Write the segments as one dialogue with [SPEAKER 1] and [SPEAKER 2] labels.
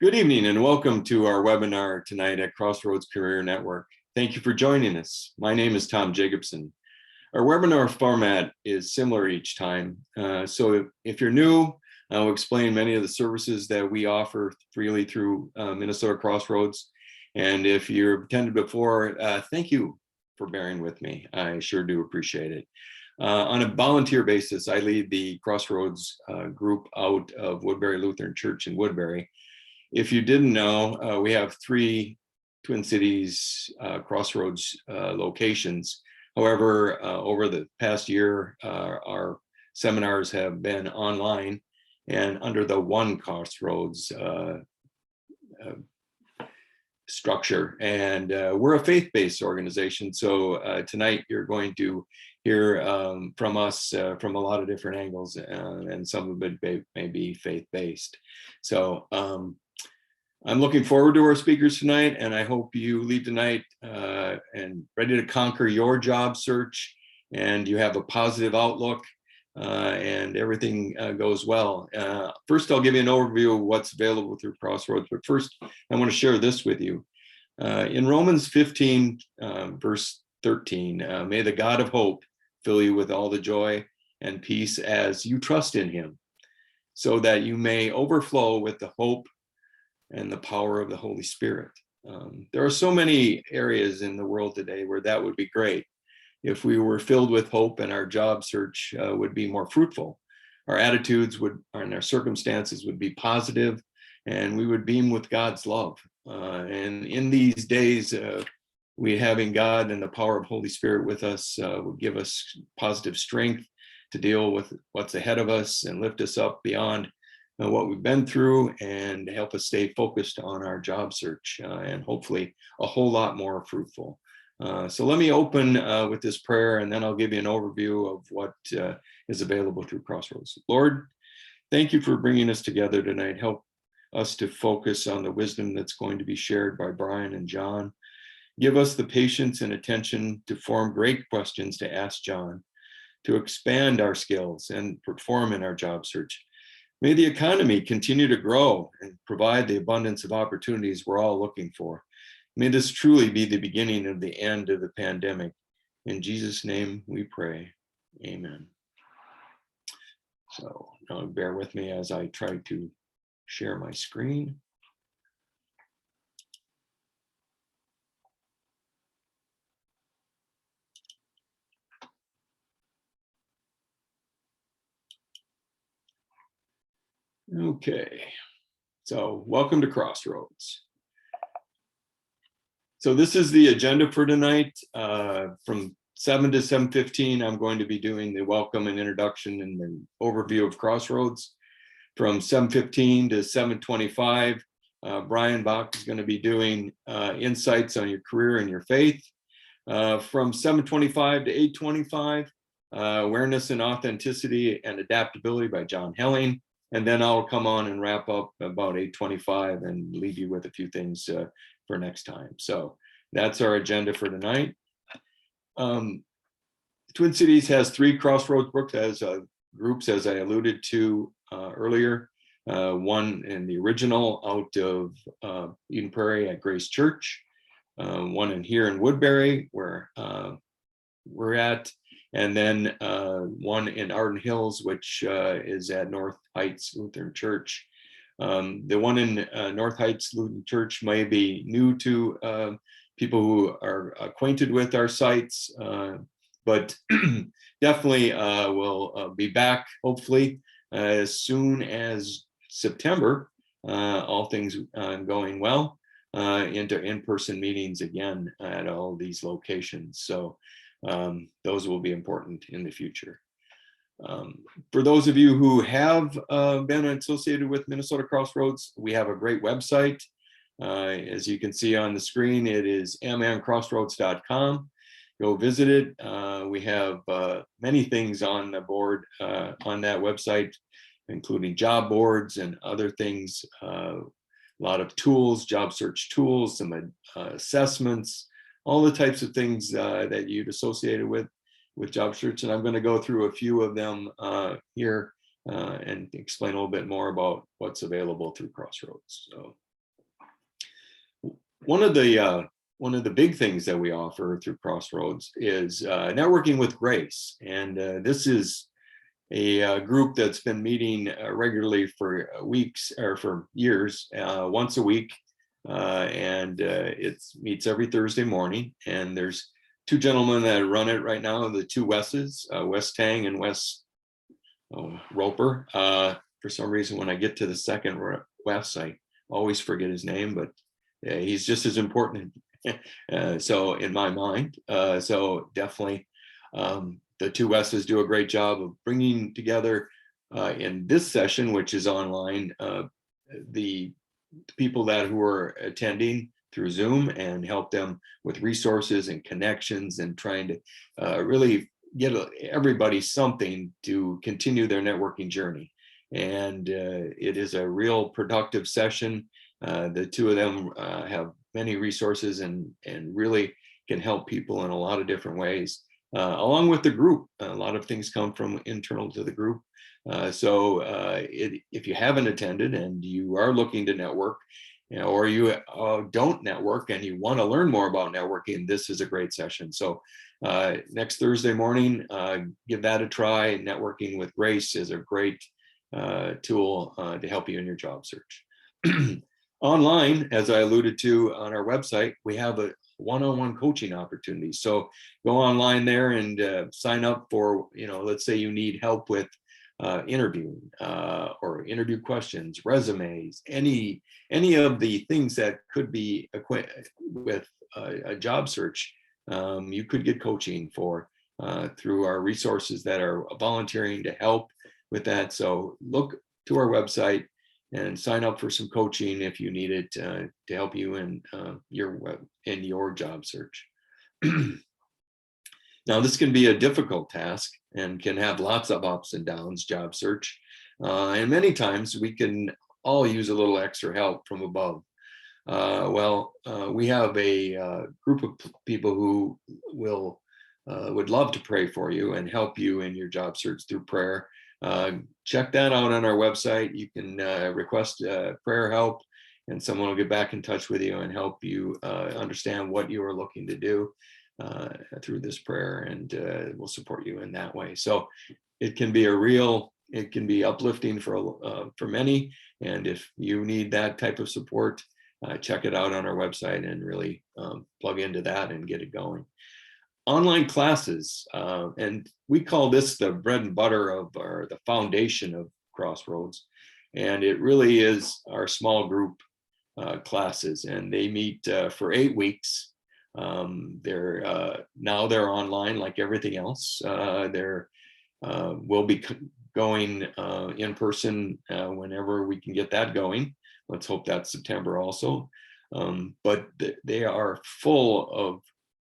[SPEAKER 1] Good evening and welcome to our webinar tonight at Crossroads Career Network. Thank you for joining us. My name is Tom Jacobson. Our webinar format is similar each time. So if you're new, I'll explain many of the services that we offer freely through Minnesota Crossroads. And if you've attended before, thank you for bearing with me. I sure do appreciate it. On a volunteer basis, I lead the Crossroads group out of Woodbury Lutheran Church in Woodbury. If you didn't know, we have 3 Twin Cities Crossroads locations. However, over the past year, our seminars have been online and under the One Crossroads structure. And we're a faith-based organization. So tonight you're going to hear from us from a lot of different angles, and some of it may be faith-based. So I'm looking forward to our speakers tonight, and I hope you leave tonight and ready to conquer your job search, and you have a positive outlook, and everything goes well. First, I'll give you an overview of what's available through Crossroads, but first, I want to share this with you. In Romans 15, verse 13, may the God of hope fill you with all the joy and peace as you trust in him, so that you may overflow with the hope and the power of the Holy Spirit. There are so many areas in the world today where that would be great. If we were filled with hope and our job search would be more fruitful, our attitudes and our circumstances would be positive, and we would beam with God's love. And in these days, we having God and the power of Holy Spirit with us will give us positive strength to deal with what's ahead of us and lift us up beyond what we've been through and help us stay focused on our job search and hopefully a whole lot more fruitful. So let me open with this prayer, and then I'll give you an overview of what is available through Crossroads. Lord, thank you for bringing us together tonight. Help us to focus on the wisdom that's going to be shared by Brian and John. Give us the patience and attention to form great questions to ask John, to expand our skills and perform in our job search. May the economy continue to grow and provide the abundance of opportunities we're all looking for. May this truly be the beginning of the end of the pandemic. In Jesus' name we pray, amen. So now bear with me as I try to share my screen. Okay, so welcome to Crossroads. So this is the agenda for tonight. From 7 to 7:15, I'm going to be doing the welcome and introduction and the overview of Crossroads. From 7:15 to 7:25, Brian Bach is going to be doing insights on your career and your faith. From 7:25 to 8:25, awareness and authenticity and adaptability by Jon Halleen. And then I'll come on and wrap up about 8:25 and leave you with a few things for next time. So that's our agenda for tonight. Twin Cities has 3 Crossroads groups as I alluded to earlier. One in the original out of Eden Prairie at Grace Church. One in here in Woodbury where we're at. And then one in Arden Hills, which is at North Heights Lutheran Church. The one in North Heights Lutheran Church may be new to people who are acquainted with our sites, but definitely will be back, hopefully, as soon as September, all things going well, into in-person meetings again at all these locations. So those will be important in the future. For those of you who have been associated with Minnesota Crossroads, we have a great website. As you can see on the screen, it is mncrossroads.com. Go visit it. We have many things on the board on that website, including job boards and other things, a lot of tools, job search tools, some assessments, all the types of things that you'd associated with job search. And I'm going to go through a few of them here and explain a little bit more about what's available through Crossroads. So one of the big things that we offer through Crossroads is networking with grace, and this is a group that's been meeting regularly for weeks or for years, once a week, and it meets every Thursday morning. And there's two gentlemen that run it right now, the two Wes's, Wes Tang and Wes Roper. For some reason, when I get to the second Wes, I always forget his name, but he's just as important. So in my mind, so definitely the two Wes's do a great job of bringing together in this session, which is online, the people who are attending through Zoom, and help them with resources and connections, and trying to really get everybody something to continue their networking journey. And it is a real productive session. The two of them have many resources and really can help people in a lot of different ways. Along with the group, a lot of things come from internal to the group. So if you haven't attended and you are looking to network, or you don't network and you want to learn more about networking, this is a great session. So next Thursday morning, give that a try. Networking with Grace is a great tool to help you in your job search. Online, as I alluded to on our website, we have a one-on-one coaching opportunity. So go online there and sign up for, let's say you need help with interviewing or interview questions, resumes, any of the things that could be equipped with a job search. You could get coaching for through our resources that are volunteering to help with that. So look to our website and sign up for some coaching if you need it to help you in your job search. Now, this can be a difficult task and can have lots of ups and downs, job search. And many times we can all use a little extra help from above. We have a group of people who would love to pray for you and help you in your job search through prayer. Check that out on our website. You can request prayer help, and someone will get back in touch with you and help you understand what you are looking to do through this prayer, and we'll support you in that way. So it can be it can be uplifting for many. And if you need that type of support, check it out on our website and really plug into that and get it going. Online classes, and we call this the bread and butter or the foundation of Crossroads. And it really is our small group classes, and they meet for 8 weeks. They're online like everything else. We'll be going in person whenever we can get that going. Let's hope that's September also. But they are full of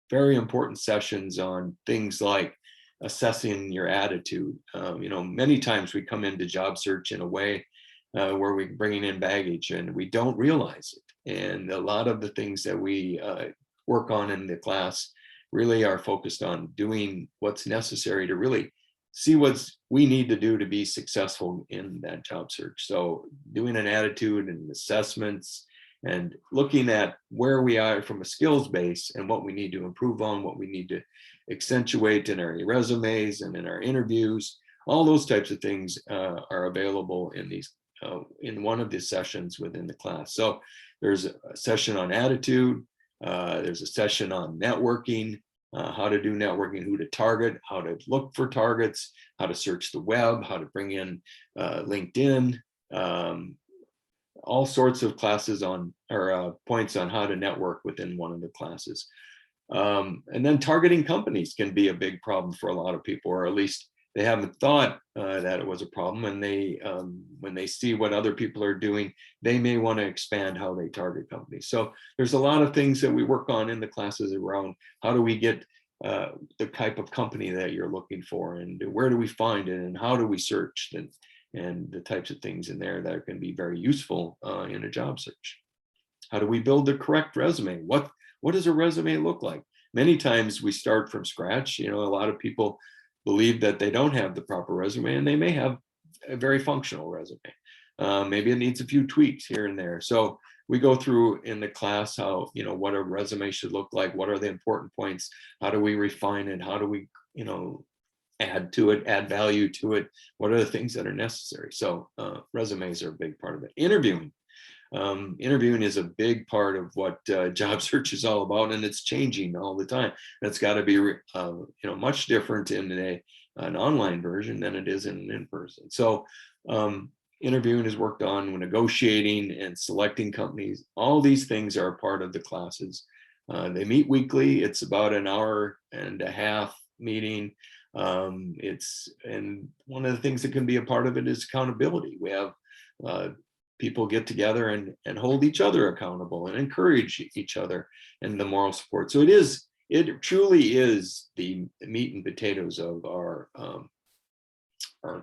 [SPEAKER 1] very important sessions on things like assessing your attitude. Many times we come into job search in a way where we're bringing in baggage and we don't realize it. And a lot of the things that we work on in the class really are focused on doing what's necessary to really see what we need to do to be successful in that job search. So doing an attitude and assessments and looking at where we are from a skills base and what we need to improve on, what we need to accentuate in our resumes and in our interviews. All those types of things are available in one of the sessions within the class. So there's a session on attitude, there's a session on networking, how to do networking, who to target, how to look for targets, how to search the web, how to bring in LinkedIn, all sorts of classes points on how to network within one of the classes. And then targeting companies can be a big problem for a lot of people, or at least they haven't thought that it was a problem. And when they see what other people are doing, they may want to expand how they target companies. So there's a lot of things that we work on in the classes around how do we get the type of company that you're looking for, and where do we find it, and how do we search, and the types of things in there that can be very useful in a job search. How do we build the correct resume? What does a resume look like? Many times we start from scratch. A lot of people believe that they don't have the proper resume, and they may have a very functional resume. Maybe it needs a few tweaks here and there. So we go through in the class how, what a resume should look like, what are the important points, how do we refine it, how do we, add to it, add value to it, what are the things that are necessary. So resumes are a big part of it. Interviewing is a big part of what job search is all about, and it's changing all the time. That's got to be much different in an online version than it is in in-person. So interviewing is worked on when negotiating and selecting companies. All these things are part of the classes. They meet weekly. It's about an hour and a half meeting. And one of the things that can be a part of it is accountability. We have people get together and hold each other accountable and encourage each other and the moral support. So it truly is the meat and potatoes of our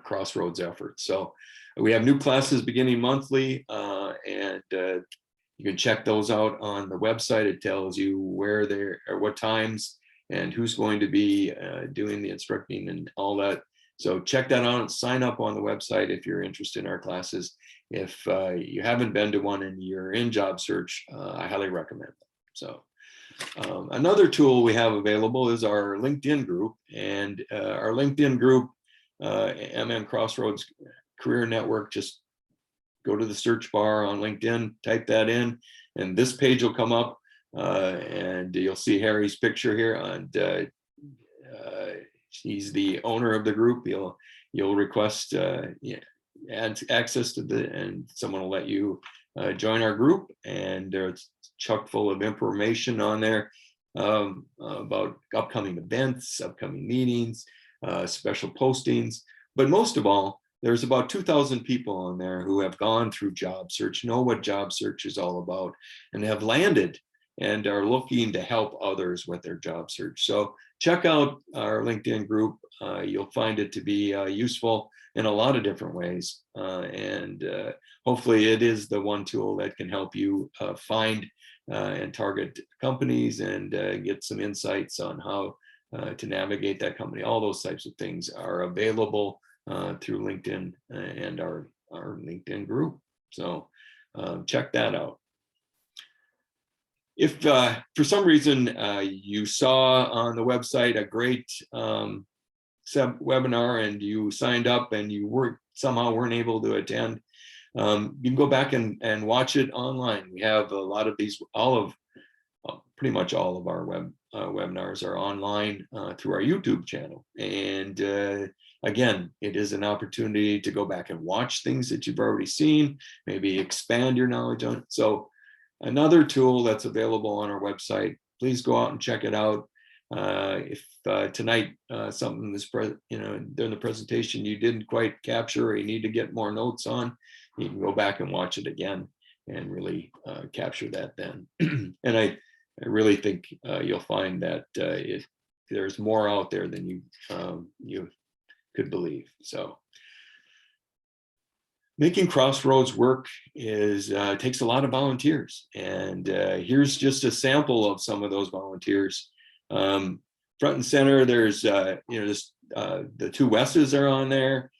[SPEAKER 1] Crossroads efforts. So we have new classes beginning monthly, and you can check those out on the website. It tells you where they're, or what times, and who's going to be doing the instructing and all that. So check that out and sign up on the website if you're interested in our classes. If you haven't been to one and you're in job search, I highly recommend them. So another tool we have available is our LinkedIn group, and our LinkedIn group, MN Crossroads Career Network. Just go to the search bar on LinkedIn, type that in, and this page will come up. And you'll see Harry's picture here, and he's the owner of the group. You'll request access to and someone will let you join our group, and it's chock full of information on there about upcoming events, upcoming meetings, special postings. But most of all, there's about 2,000 people on there who have gone through job search, know what job search is all about, and have landed and are looking to help others with their job search. So check out our LinkedIn group. You'll find it to be useful in a lot of different ways. And hopefully it is the one tool that can help you find and target companies and get some insights on how to navigate that company. All those types of things are available through LinkedIn and our LinkedIn group. So check that out. If for some reason you saw on the website a great webinar and you signed up and you somehow weren't able to attend, you can go back and watch it online. We have a lot of these, pretty much all of our webinars are online through our YouTube channel. And again, it is an opportunity to go back and watch things that you've already seen, maybe expand your knowledge on it. So another tool that's available on our website, please go out and check it out. If tonight something during the presentation you didn't quite capture or you need to get more notes on, you can go back and watch it again and really capture that then. And I really think you'll find that there's more out there than you could believe. So making Crossroads work takes a lot of volunteers, and here's just a sample of some of those volunteers. Front and center, there's the two Wes's are on there.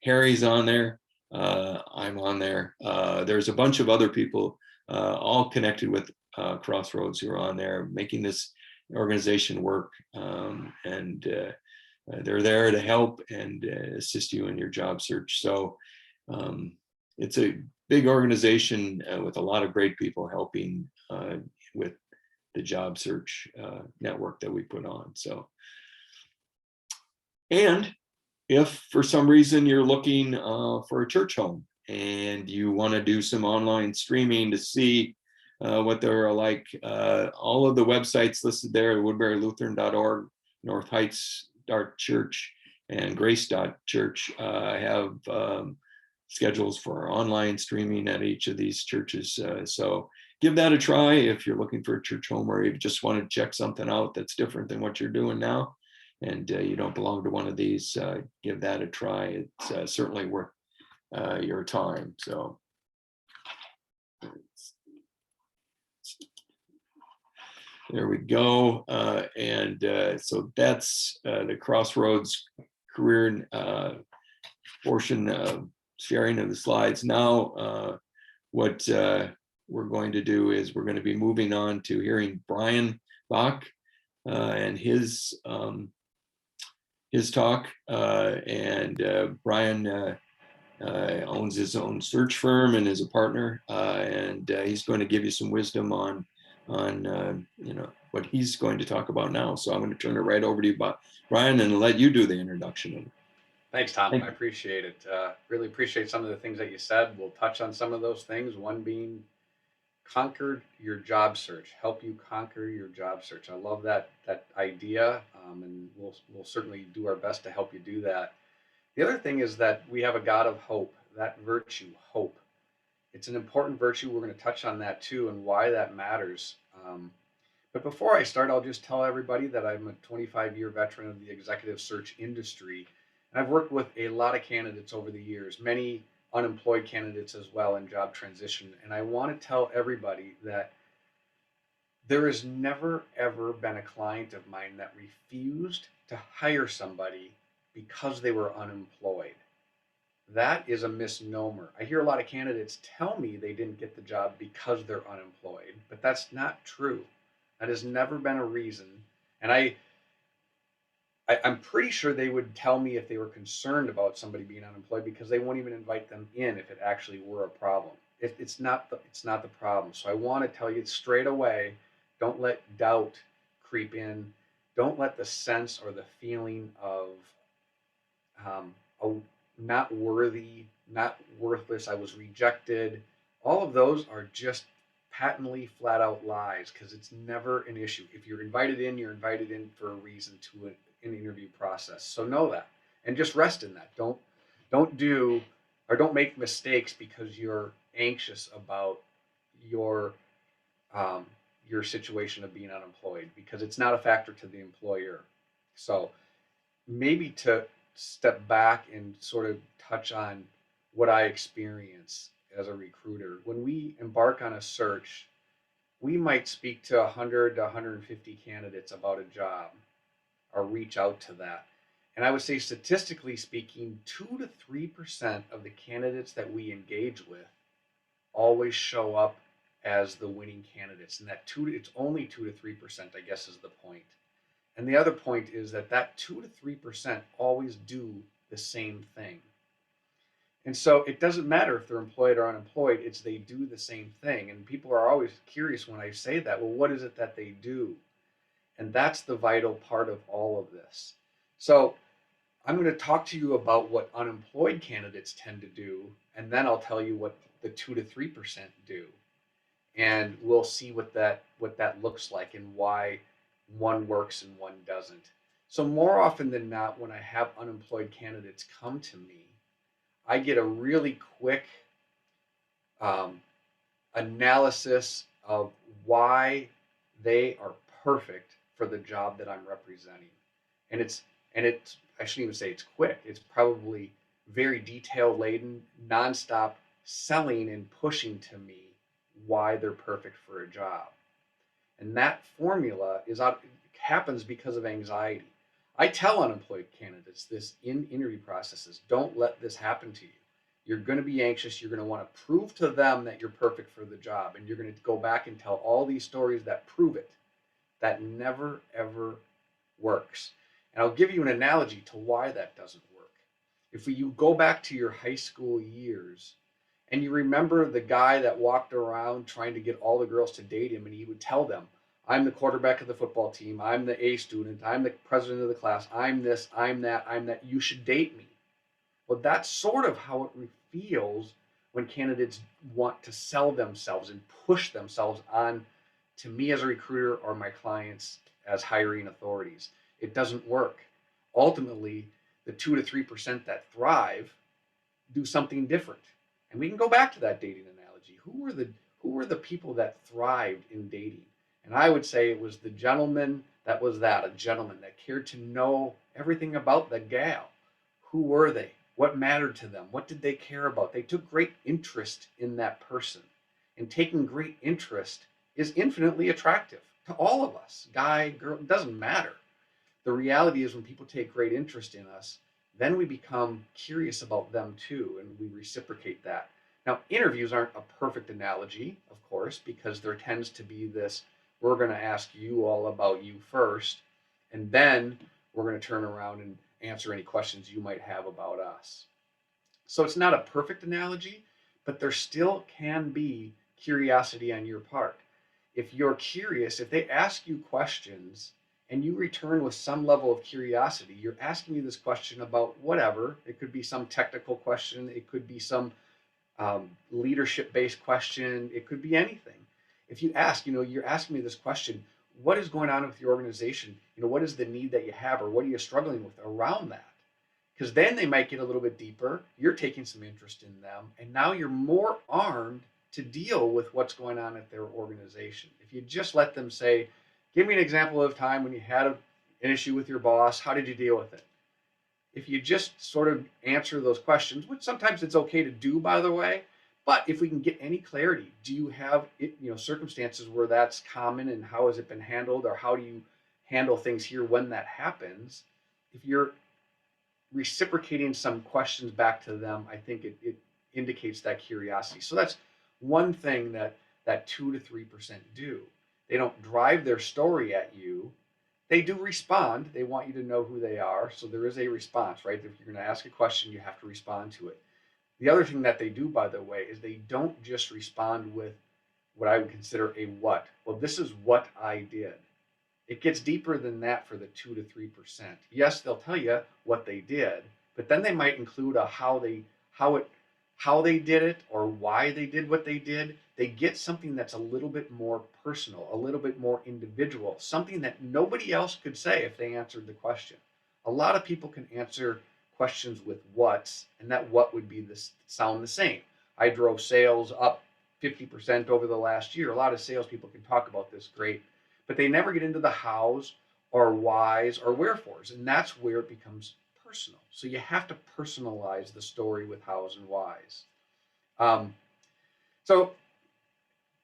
[SPEAKER 1] Harry's on there. I'm on there. There's a bunch of other people, all connected with Crossroads, who are on there making this organization work, and they're there to help and assist you in your job search. So it's a big organization with a lot of great people helping with the job search network that we put on. So, and if for some reason you're looking for a church home and you want to do some online streaming to see what they're like, all of the websites listed there, woodburylutheran.org, North Heights Church, and Grace.Church have schedules for online streaming at each of these churches. So give that a try if you're looking for a church home, or you just want to check something out that's different than what you're doing now, and you don't belong to one of these. Give that a try. It's certainly worth your time. So there we go. And so that's the Crossroads career portion of sharing of the slides. Now, what we're going to do is we're going to be moving on to hearing Brian Bach and his talk. Brian owns his own search firm and is a partner, and he's going to give you some wisdom on what he's going to talk about now. So I'm going to turn it right over to you, Brian, and let you do the introduction.
[SPEAKER 2] Thanks, Tom. I appreciate it. Really appreciate some of the things that you said. We'll touch on some of those things. One being conquered your job search, help you conquer your job search. I love that idea, and we'll certainly do our best to help you do that. The other thing is that we have a God of hope, that virtue, hope. It's an important virtue. We're going to touch on that too and why that matters. But before I start, I'll just tell everybody that I'm a 25-year veteran of the executive search industry. And I've worked with a lot of candidates over the years, many unemployed candidates as well in job transition. And I want to tell everybody that there has never, ever been a client of mine that refused to hire somebody because they were unemployed. That is a misnomer. I hear a lot of candidates tell me they didn't get the job because they're unemployed, but that's not true. That has never been a reason. And I'm pretty sure they would tell me if they were concerned about somebody being unemployed, because they won't even invite them in if it actually were a problem. It's not the problem. So I want to tell you straight away, don't let doubt creep in. Don't let the sense or the feeling of not worthy, not worthless, I was rejected. All of those are just patently flat out lies, because it's never an issue. If you're invited in, you're invited in for a reason to an interview process. So know that, and just rest in that. Don't make mistakes because you're anxious about your situation of being unemployed, because it's not a factor to the employer. So maybe to step back and sort of touch on what I experience as a recruiter. When we embark on a search, we might speak to 100 to 150 candidates about a job or reach out to that. And I would say, statistically speaking, 2 to 3% of the candidates that we engage with always show up as the winning candidates. And it's only 2 to 3%, I guess, is the point. And the other point is that 2 to 3% always do the same thing. And so it doesn't matter if they're employed or unemployed, it's they do the same thing. And people are always curious when I say that, well, what is it that they do? And that's the vital part of all of this. So I'm going to talk to you about what unemployed candidates tend to do, and then I'll tell you what the 2 to 3% do. And we'll see what that looks like and why one works and one doesn't. So more often than not, when I have unemployed candidates come to me, I get a really quick analysis of why they are perfect for the job that I'm representing. And it's I shouldn't even say it's quick. It's probably very detail laden, nonstop selling and pushing to me why they're perfect for a job. And that formula happens because of anxiety. I tell unemployed candidates this in interview processes: don't let this happen to you. You're going to be anxious. You're going to want to prove to them that you're perfect for the job. And you're going to go back and tell all these stories that prove it. That never, ever works. And I'll give you an analogy to why that doesn't work. If you go back to your high school years and you remember the guy that walked around trying to get all the girls to date him, and he would tell them, I'm the quarterback of the football team, I'm the A student, I'm the president of the class, I'm this, I'm that, you should date me. Well, that's sort of how it feels when candidates want to sell themselves and push themselves on to me as a recruiter or my clients as hiring authorities. It doesn't work. Ultimately, the 2 to 3% that thrive do something different. And we can go back to that dating analogy. Who were the people that thrived in dating? And I would say it was the gentleman that was a gentleman that cared to know everything about the gal. Who were they? What mattered to them? What did they care about? They took great interest in that person. And taking great interest is infinitely attractive to all of us. Guy, girl, it doesn't matter. The reality is when people take great interest in us, then we become curious about them too, and we reciprocate that. Now, interviews aren't a perfect analogy, of course. course, because there tends to be this, we're going to ask you all about you first, and then we're going to turn around and answer any questions you might have about us. So it's not a perfect analogy, but there still can be curiosity on your part. If you're curious, if they ask you questions and you return with some level of curiosity, you're asking me this question about whatever. It could be some technical question. It could be some leadership-based question. It could be anything. If you ask, you're asking me this question, what is going on with your organization? What is the need that you have, or what are you struggling with around that? Because then they might get a little bit deeper. You're taking some interest in them, and now you're more armed to deal with what's going on at their organization. If you just let them say, give me an example of a time when you had an issue with your boss, how did you deal with it? If you just sort of answer those questions, which sometimes it's okay to do, by the way, but if we can get any clarity, do you have circumstances where that's common, and how has it been handled, or how do you handle things here when that happens? If you're reciprocating some questions back to them, I think it indicates that curiosity. So that's one thing that 2 to 3% do. They don't drive their story at you. They do respond. They want you to know who they are. So there is a response, right? If you're going to ask a question, you have to respond to it. The other thing that they do, by the way, is they don't just respond with what I would consider a what. Well, this is what I did. It gets deeper than that for the 2 to 3%. Yes, they'll tell you what they did, but then they might include a how they did it, or why they did what they did. They get something that's a little bit more personal, a little bit more individual, something that nobody else could say if they answered the question. A lot of people can answer questions with what's, and that what would be sound the same. I drove sales up 50% over the last year. A lot of salespeople can talk about this great, but they never get into the hows or whys or wherefores, and that's where it becomes personal. So you have to personalize the story with hows and whys. So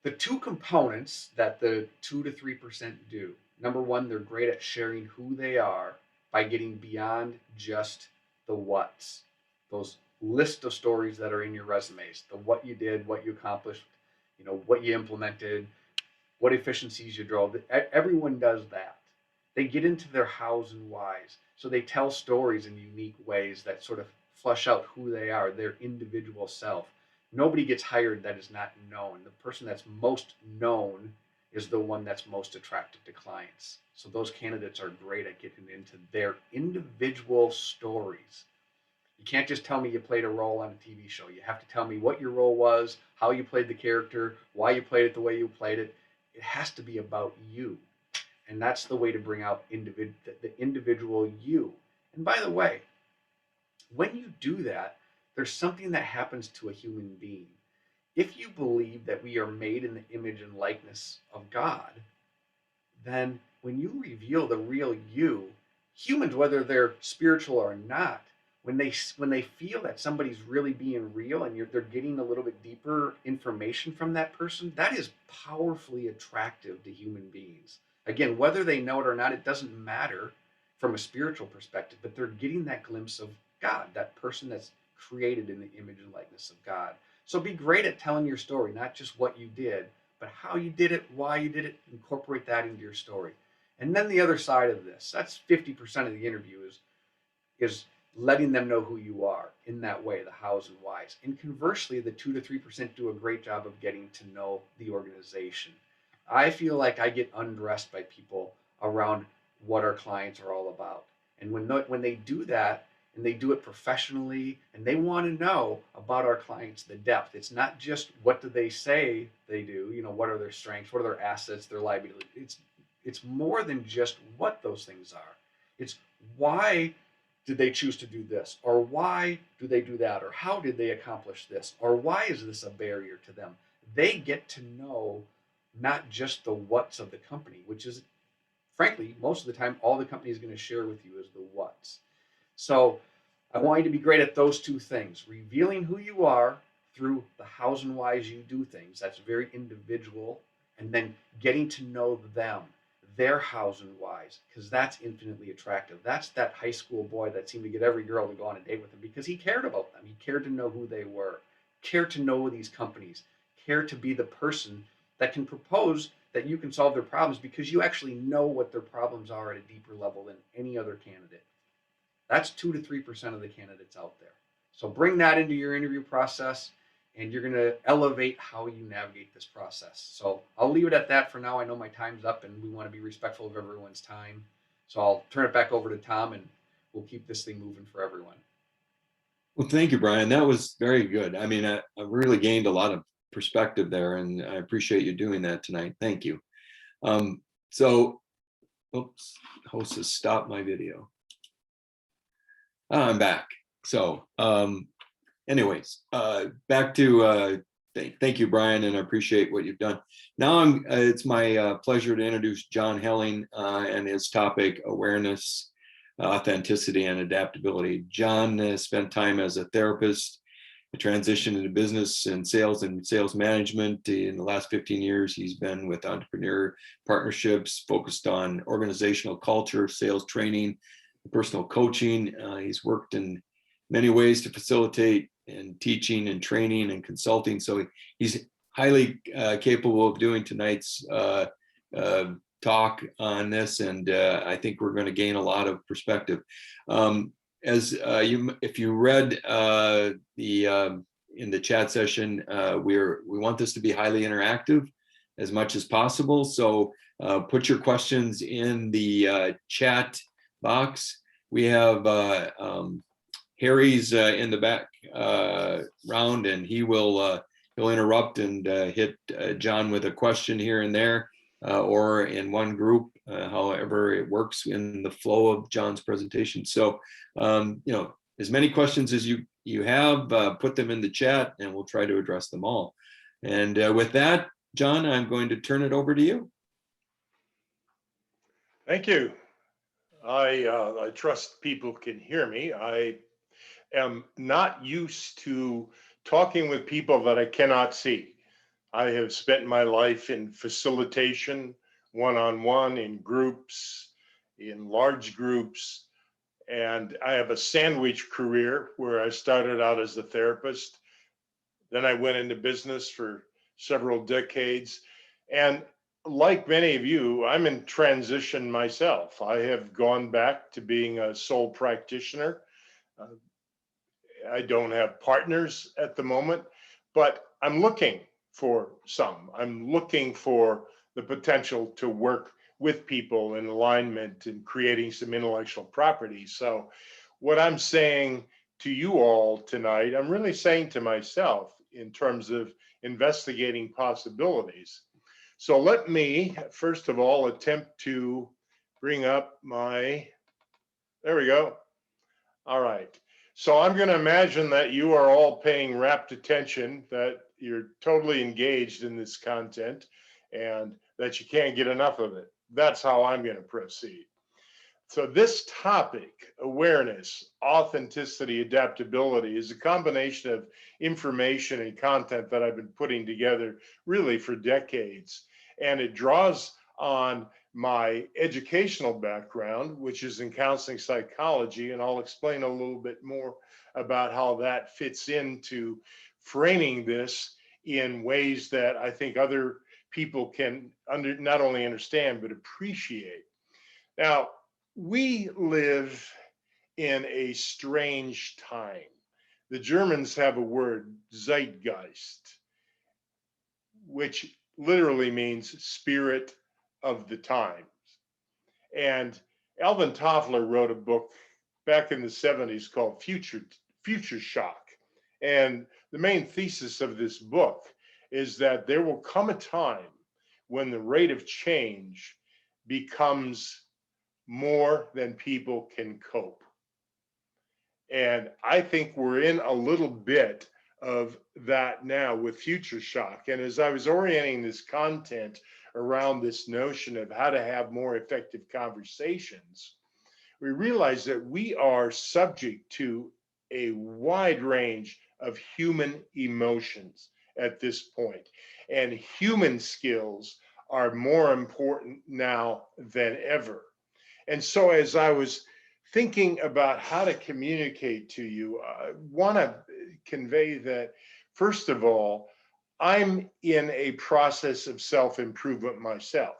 [SPEAKER 2] the two components that the 2 to 3% do, number one, they're great at sharing who they are by getting beyond just the what's, those list of stories that are in your resumes, the what you did, what you accomplished, what you implemented, what efficiencies you drove. Everyone does that. They get into their hows and whys. So they tell stories in unique ways that sort of flush out who they are, their individual self. Nobody gets hired that is not known. The person that's most known is the one that's most attractive to clients. So those candidates are great at getting into their individual stories. You can't just tell me you played a role on a TV show. You have to tell me what your role was, how you played the character, why you played it the way you played it. It has to be about you. And that's the way to bring out the individual you. And by the way, when you do that, there's something that happens to a human being. If you believe that we are made in the image and likeness of God, then when you reveal the real you, humans, whether they're spiritual or not, when they feel that somebody's really being real and they're getting a little bit deeper information from that person, that is powerfully attractive to human beings. Again, whether they know it or not, it doesn't matter from a spiritual perspective, but they're getting that glimpse of God, that person that's created in the image and likeness of God. So be great at telling your story, not just what you did, but how you did it, why you did it. Incorporate that into your story. And then the other side of this, that's 50% of the interview, is letting them know who you are in that way, the hows and whys. And conversely, the 2 to 3% do a great job of getting to know the organization. I feel like I get undressed by people around what our clients are all about. And when they do that, and they do it professionally, and they want to know about our clients, the depth. It's not just what do they say they do, what are their strengths, what are their assets, their liability. It's more than just what those things are. It's why did they choose to do this, or why do they do that, or how did they accomplish this, or why is this a barrier to them? They get to know not just the what's of the company, which is, frankly, most of the time, all the company is going to share with you is the what's. So I want you to be great at those two things, revealing who you are through the hows and whys you do things. That's very individual. And then getting to know them, their hows and whys, because that's infinitely attractive. That's that high school boy that seemed to get every girl to go on a date with him because he cared about them. He cared to know who they were, cared to know these companies, cared to be the person that can propose that you can solve their problems because you actually know what their problems are at a deeper level than any other candidate. That's 2 to 3% of the candidates out there. So bring that into your interview process, and you're going to elevate how you navigate this process. So I'll leave it at that for now. I know my time's up, and we want to be respectful of everyone's time. So I'll turn it back over to Tom, and we'll keep this thing moving for everyone.
[SPEAKER 1] Well, thank you, Brian. That was very good. I mean, I really gained a lot of perspective there, and I appreciate you doing that tonight. Thank you. So, oops, host has stopped my video. I'm back. So, anyways, back to thank you, Brian, and I appreciate what you've done. Now it's my pleasure to introduce Jon Halleen and his topic, awareness, authenticity, and adaptability. Jon spent time as a therapist, transitioned into business and sales management. In the last 15 years, he's been with entrepreneur partnerships focused on organizational culture, sales training, personal coaching. He's worked in many ways to facilitate and teaching and training and consulting. So he's highly capable of doing tonight's talk on this, and I think we're going to gain a lot of perspective. If you read in the chat session, we want this to be highly interactive as much as possible. So put your questions in the chat box. We have Harry's in the back round, and he'll interrupt and hit Jon with a question here and there, or in one group, however it works in the flow of Jon's presentation. So, as many questions as you have, put them in the chat, and we'll try to address them all. And with that, Jon, I'm going to turn it over to you.
[SPEAKER 3] Thank you. I trust people can hear me. I am not used to talking with people that I cannot see. I have spent my life in facilitation, one-on-one, in groups, in large groups, and I have a sandwich career where I started out as a therapist. Then I went into business for several decades. And like many of you, I'm in transition myself. I have gone back to being a sole practitioner. I don't have partners at the moment, but I'm looking for some. I'm looking for the potential to work with people in alignment and creating some intellectual property. So what I'm saying to you all tonight, I'm really saying to myself in terms of investigating possibilities. So let me, first of all, attempt to bring up my, there we go. All right. So I'm going to imagine that you are all paying rapt attention, that you're totally engaged in this content, and that you can't get enough of it. That's how I'm going to proceed. So this topic, awareness, authenticity, adaptability, is a combination of information and content that I've been putting together really for decades. And it draws on my educational background, which is in counseling psychology, and I'll explain a little bit more about how that fits into framing this in ways that I think other people can not only understand, but appreciate. Now, we live in a strange time. The Germans have a word, 𝘾𝙬𝙧𝙚, which literally means spirit of the times. And Alvin Toffler wrote a book back in the 70s called Future Shock. And the main thesis of this book is that there will come a time when the rate of change becomes more than people can cope. And I think we're in a little bit of that now with Future Shock. And as I was orienting this content around this notion of how to have more effective conversations, we realized that we are subject to a wide range of human emotions at this point. And human skills are more important now than ever. And so as I was thinking about how to communicate to you, I want to convey that, first of all, I'm in a process of self-improvement myself.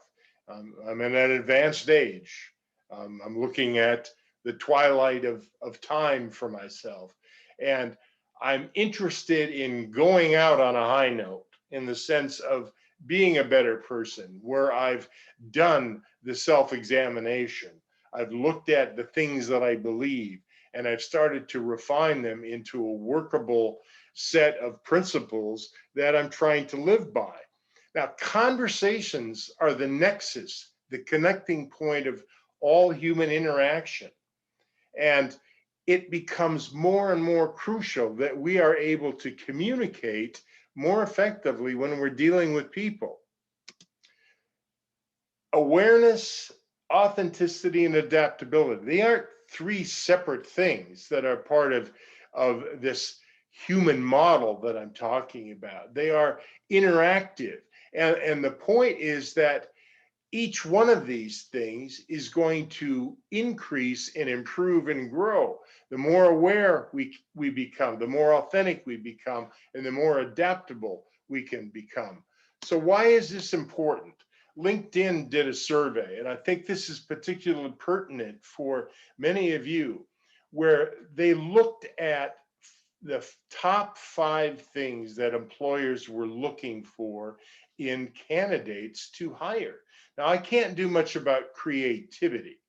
[SPEAKER 3] I'm in an advanced age. I'm looking at the twilight of time for myself. And I'm interested in going out on a high note in the sense of being a better person, where I've done the self-examination. I've looked at the things that I believe, and I've started to refine them into a workable set of principles that I'm trying to live by. Now, conversations are the nexus, the connecting point of all human interaction. And it becomes more and more crucial that we are able to communicate more effectively when we're dealing with people. Awareness, authenticity, and adaptability, they aren't three separate things that are part of this human model that I'm talking about. They are interactive. And the point is that each one of these things is going to increase and improve and grow. The more aware we become, the more authentic we become, and the more adaptable we can become. So why is this important? LinkedIn did a survey, and I think this is particularly pertinent for many of you, where they looked at the top 5 things that employers were looking for in candidates to hire. Now, I can't do much about creativity,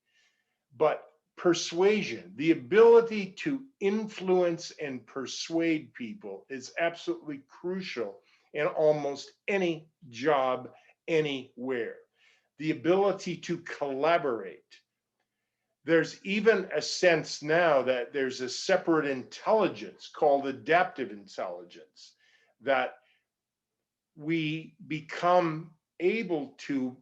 [SPEAKER 3] but persuasion, the ability to influence and persuade people, is absolutely crucial in almost any job, anywhere. The ability to collaborate. There's even a sense now that there's a separate intelligence called adaptive intelligence, that we become able to,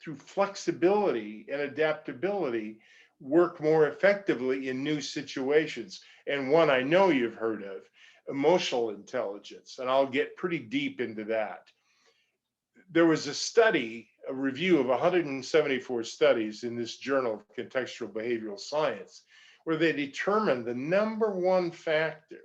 [SPEAKER 3] through flexibility and adaptability, work more effectively in new situations. And one I know you've heard of, emotional intelligence, and I'll get pretty deep into that. There was a study, a review of 174 studies in this journal of contextual behavioral science, where they determined the #1 factor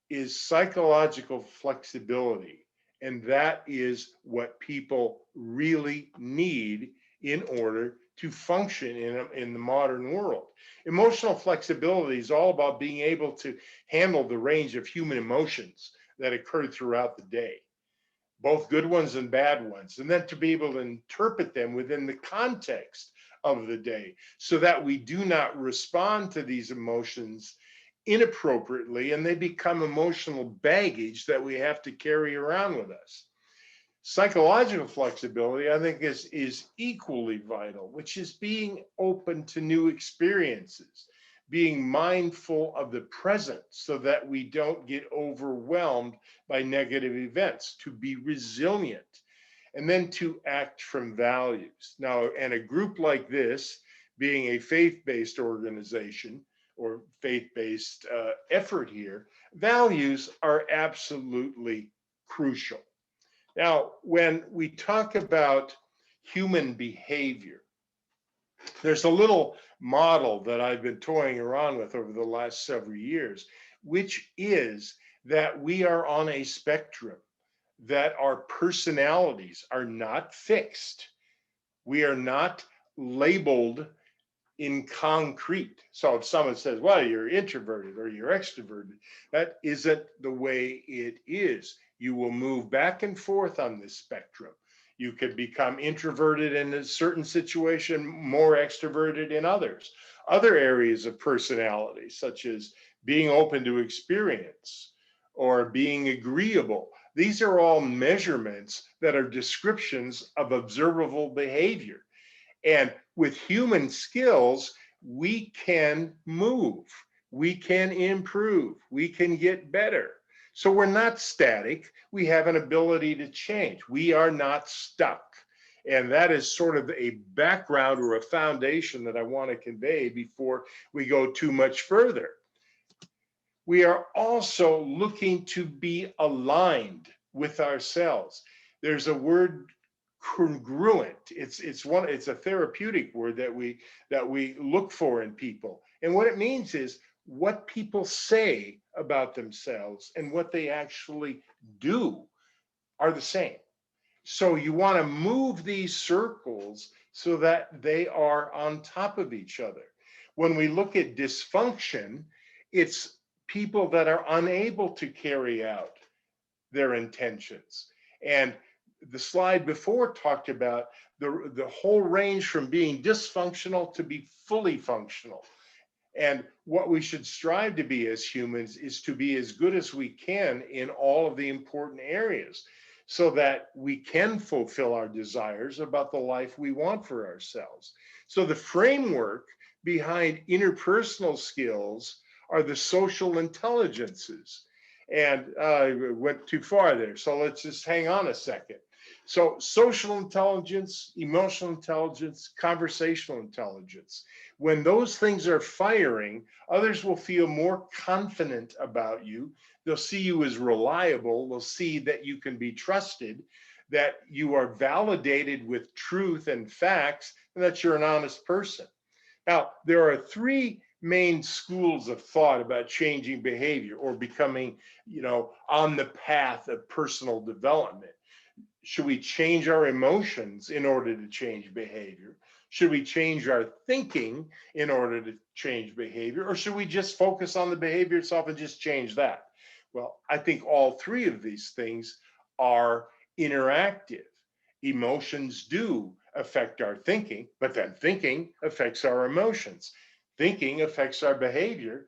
[SPEAKER 3] is psychological flexibility. And that is what people really need in order to function in the modern world. Emotional flexibility is all about being able to handle the range of human emotions that occur throughout the day, both good ones and bad ones, and then to be able to interpret them within the context of the day so that we do not respond to these emotions inappropriately and they become emotional baggage that we have to carry around with us. Psychological flexibility, I think, is equally vital, which is being open to new experiences, being mindful of the present so that we don't get overwhelmed by negative events, to be resilient, and then to act from values. Now, and a group like this, being a faith-based organization or faith-based effort here, values are absolutely crucial. Now, when we talk about human behavior, there's a little model that I've been toying around with over the last several years, which is that we are on a spectrum, that our personalities are not fixed. We are not labeled in concrete. So if someone says, well, you're introverted or you're extroverted, that isn't the way it is. You will move back and forth on this spectrum. You could become introverted in a certain situation, more extroverted in others. Other areas of personality, such as being open to experience or being agreeable. These are all measurements that are descriptions of observable behavior. And with human skills, we can move, we can improve, we can get better. So we're not static, we have an ability to change. We are not stuck. And that is sort of a background or a foundation that I want to convey before we go too much further. We are also looking to be aligned with ourselves. There's a word, congruent. It's a therapeutic word that we look for in people. And what it means is what people say about themselves and what they actually do are the same. So you want to move these circles so that they are on top of each other. When we look at dysfunction, it's people that are unable to carry out their intentions. And the slide before talked about the whole range from being dysfunctional to be fully functional. And what we should strive to be as humans is to be as good as we can in all of the important areas so that we can fulfill our desires about the life we want for ourselves. So the framework behind interpersonal skills are the social intelligences. And I went too far there, so let's just hang on a second. So social intelligence, emotional intelligence, conversational intelligence. When those things are firing, others will feel more confident about you. They'll see you as reliable. They'll see that you can be trusted, that you are validated with truth and facts, and that you're an honest person. Now, there are three main schools of thought about changing behavior or becoming, on the path of personal development. Should we change our emotions in order to change behavior? Should we change our thinking in order to change behavior? Or should we just focus on the behavior itself and just change that? Well, I think all three of these things are interactive. Emotions do affect our thinking, but then thinking affects our emotions. Thinking affects our behavior.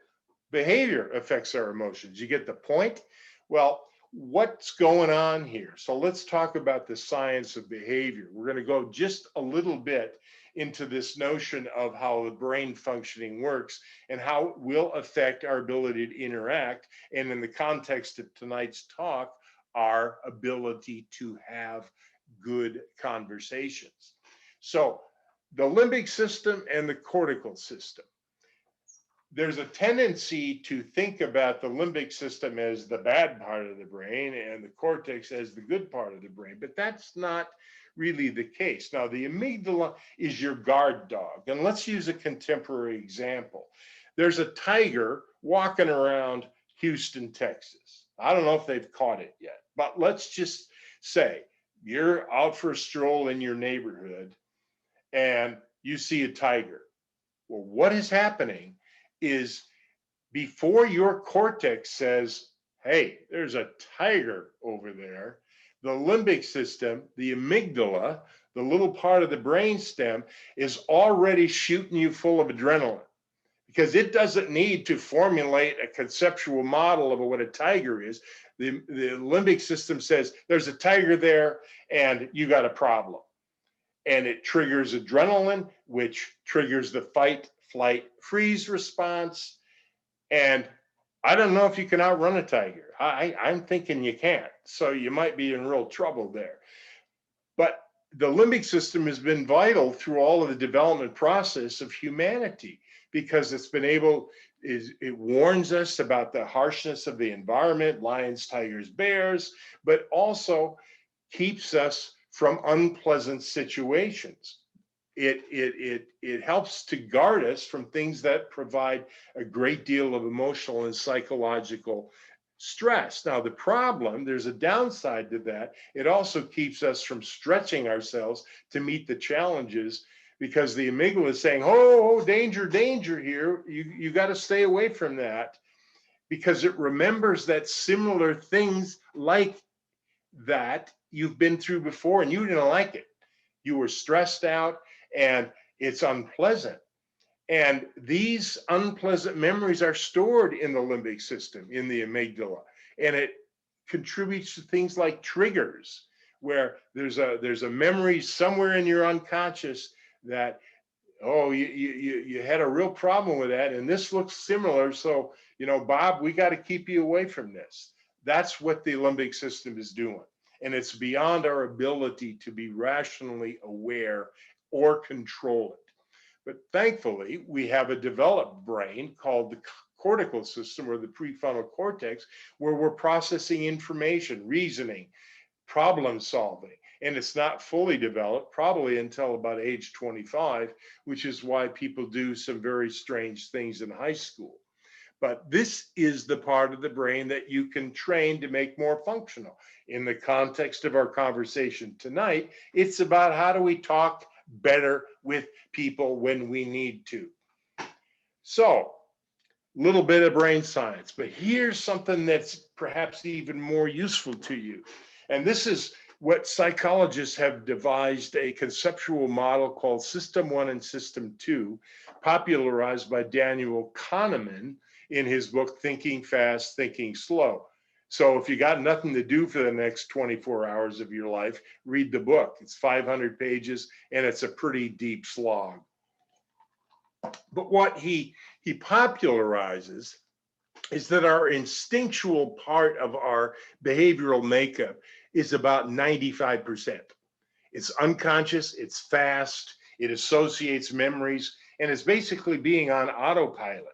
[SPEAKER 3] Behavior affects our emotions. You get the point? Well, what's going on here? So let's talk about the science of behavior. We're going to go just a little bit into this notion of how the brain functioning works and how it will affect our ability to interact. And in the context of tonight's talk, our ability to have good conversations. So the limbic system and the cortical system. There's a tendency to think about the limbic system as the bad part of the brain and the cortex as the good part of the brain, but that's not really the case. Now, the amygdala is your guard dog, and let's use a contemporary example. There's a tiger walking around Houston, Texas. I don't know if they've caught it yet, but let's just say you're out for a stroll in your neighborhood and you see a tiger. Well, what is happening is before your cortex says, hey, there's a tiger over there, the limbic system, the amygdala, the little part of the brainstem, is already shooting you full of adrenaline because it doesn't need to formulate a conceptual model of what a tiger is. The limbic system says there's a tiger there and you got a problem. And it triggers adrenaline, which triggers the fight, flight, freeze response. And I don't know if you can outrun a tiger. I'm thinking you can't. So you might be in real trouble there. But the limbic system has been vital through all of the development process of humanity because it's been able, it warns us about the harshness of the environment, lions, tigers, bears, but also keeps us from unpleasant situations. It helps to guard us from things that provide a great deal of emotional and psychological stress. Now, the problem, there's a downside to that. It also keeps us from stretching ourselves to meet the challenges because the amygdala is saying, oh, danger, danger here. You got to stay away from that because it remembers that similar things like that you've been through before and you didn't like it. You were stressed out and it's unpleasant. And these unpleasant memories are stored in the limbic system, in the amygdala. And it contributes to things like triggers, where there's a memory somewhere in your unconscious that, oh, you had a real problem with that. And this looks similar. So, Bob, we got to keep you away from this. That's what the limbic system is doing. And it's beyond our ability to be rationally aware or control it. But thankfully, we have a developed brain called the cortical system or the prefrontal cortex, where we're processing information, reasoning, problem solving. And it's not fully developed, probably until about age 25, which is why people do some very strange things in high school. But this is the part of the brain that you can train to make more functional. In the context of our conversation tonight, it's about how do we talk better with people when we need to. So, a little bit of brain science, but here's something that's perhaps even more useful to you. And this is what psychologists have devised a conceptual model called System 1 and System 2, popularized by Daniel Kahneman in his book, Thinking Fast, Thinking Slow. So if you got nothing to do for the next 24 hours of your life, read the book. It's 500 pages and it's a pretty deep slog. But what he popularizes is that our instinctual part of our behavioral makeup is about 95%. It's unconscious, it's fast, it associates memories, and it's basically being on autopilot.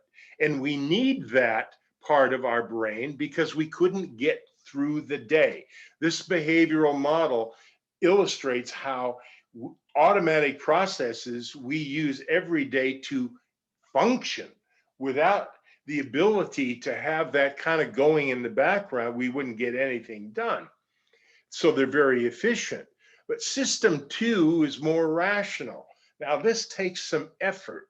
[SPEAKER 3] And we need that part of our brain because we couldn't get through the day. This behavioral model illustrates how automatic processes we use every day to function. Without the ability to have that kind of going in the background, we wouldn't get anything done. So they're very efficient. But System 2 is more rational. Now this takes some effort.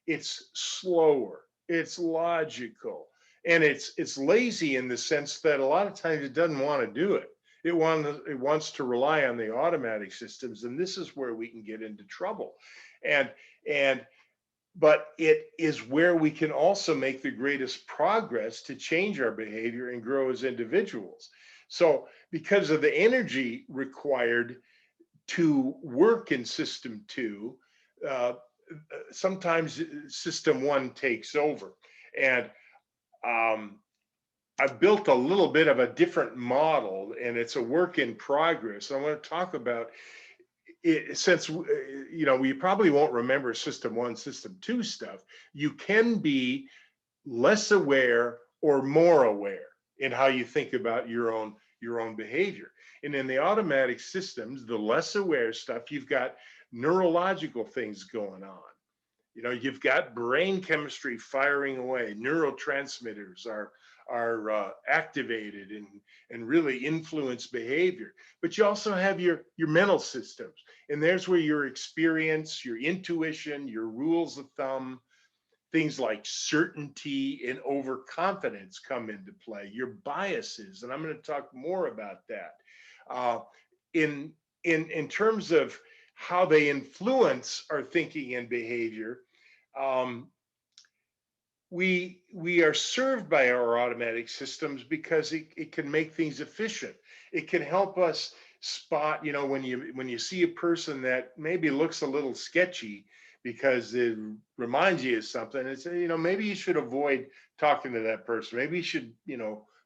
[SPEAKER 3] It's slower, it's logical, and it's lazy in the sense that a lot of times it doesn't want to do it. It wants to rely on the automatic systems, and this is where we can get into trouble. But it is where we can also make the greatest progress to change our behavior and grow as individuals. So because of the energy required to work in System 2, sometimes System 1 takes over. And I've built a little bit of a different model, and it's a work in progress. I want to talk about it, since we probably won't remember System 1, System 2 stuff. You can be less aware or more aware in how you think about your own behavior. And in the automatic systems, the less aware stuff, you've got neurological things going on. You've got brain chemistry firing away. Neurotransmitters are activated and really influence behavior. But you also have your mental systems. And there's where your experience, your intuition, your rules of thumb, things like certainty and overconfidence come into play, your biases. And I'm going to talk more about that. In terms of how they influence our thinking and behavior, we are served by our automatic systems because it can make things efficient. It can help us spot, when you see a person that maybe looks a little sketchy because it reminds you of something, and say, maybe you should avoid talking to that person. Maybe you should,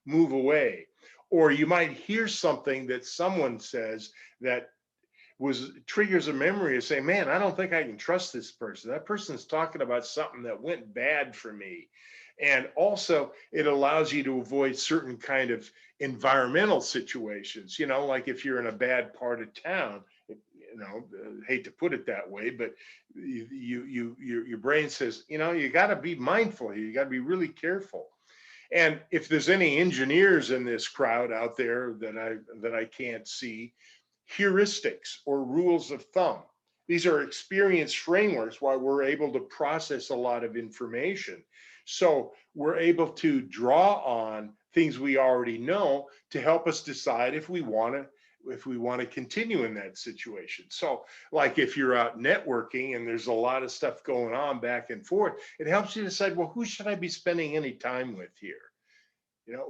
[SPEAKER 3] move away. Or you might hear something that someone says that triggers a memory of saying, man, I don't think I can trust this person. That person's talking about something that went bad for me. And also it allows you to avoid certain kind of environmental situations, like if you're in a bad part of town, hate to put it that way, but your brain says, you got to be mindful here. You got to be really careful. And if there's any engineers in this crowd out there that I can't see, heuristics or rules of thumb. These are experience frameworks why we're able to process a lot of information. So we're able to draw on things we already know to help us decide if we want to continue in that situation. So like if you're out networking and there's a lot of stuff going on back and forth, it helps you decide, well, who should I be spending any time with here?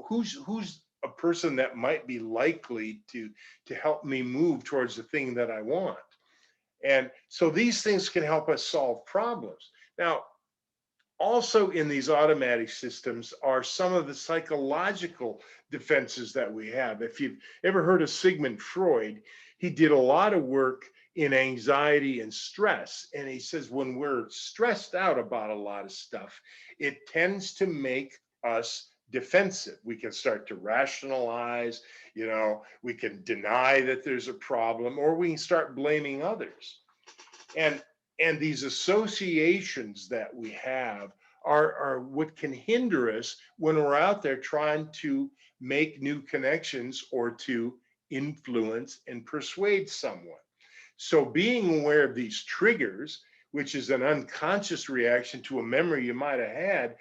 [SPEAKER 3] Who's a person that might be likely to help me move towards the thing that I want. And so these things can help us solve problems. Now, also in these automatic systems are some of the psychological defenses that we have. If you've ever heard of Sigmund Freud, he did a lot of work in anxiety and stress. And he says when we're stressed out about a lot of stuff, it tends to make us defensive. We can start to rationalize, we can deny that there's a problem, or we can start blaming others. And these associations that we have are what can hinder us when we're out there trying to make new connections or to influence and persuade someone. So being aware of these triggers, which is an unconscious reaction to a memory you might have had,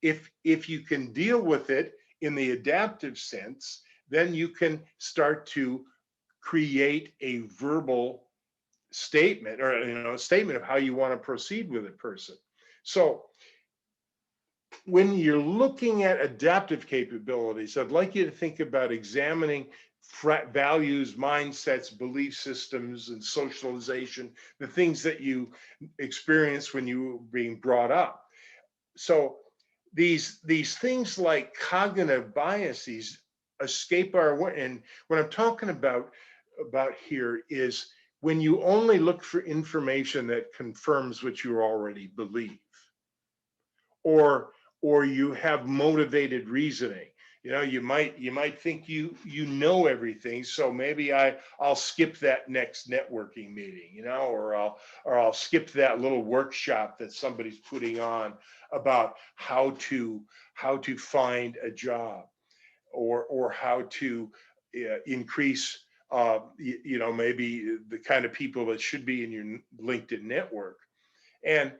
[SPEAKER 3] if you can deal with it in the adaptive sense, then you can start to create a verbal statement, or a statement of how you want to proceed with a person. So when you're looking at adaptive capabilities, I'd like you to think about examining values, mindsets, belief systems, and socialization, the things that you experienced when you were being brought up. So these things like cognitive biases escape our way. And what I'm talking about here is when you only look for information that confirms what you already believe, or you have motivated reasoning. You might think you know everything, so maybe I'll skip that next networking meeting, or I'll skip that little workshop that somebody's putting on about how to find a job, or how to increase maybe the kind of people that should be in your LinkedIn network. And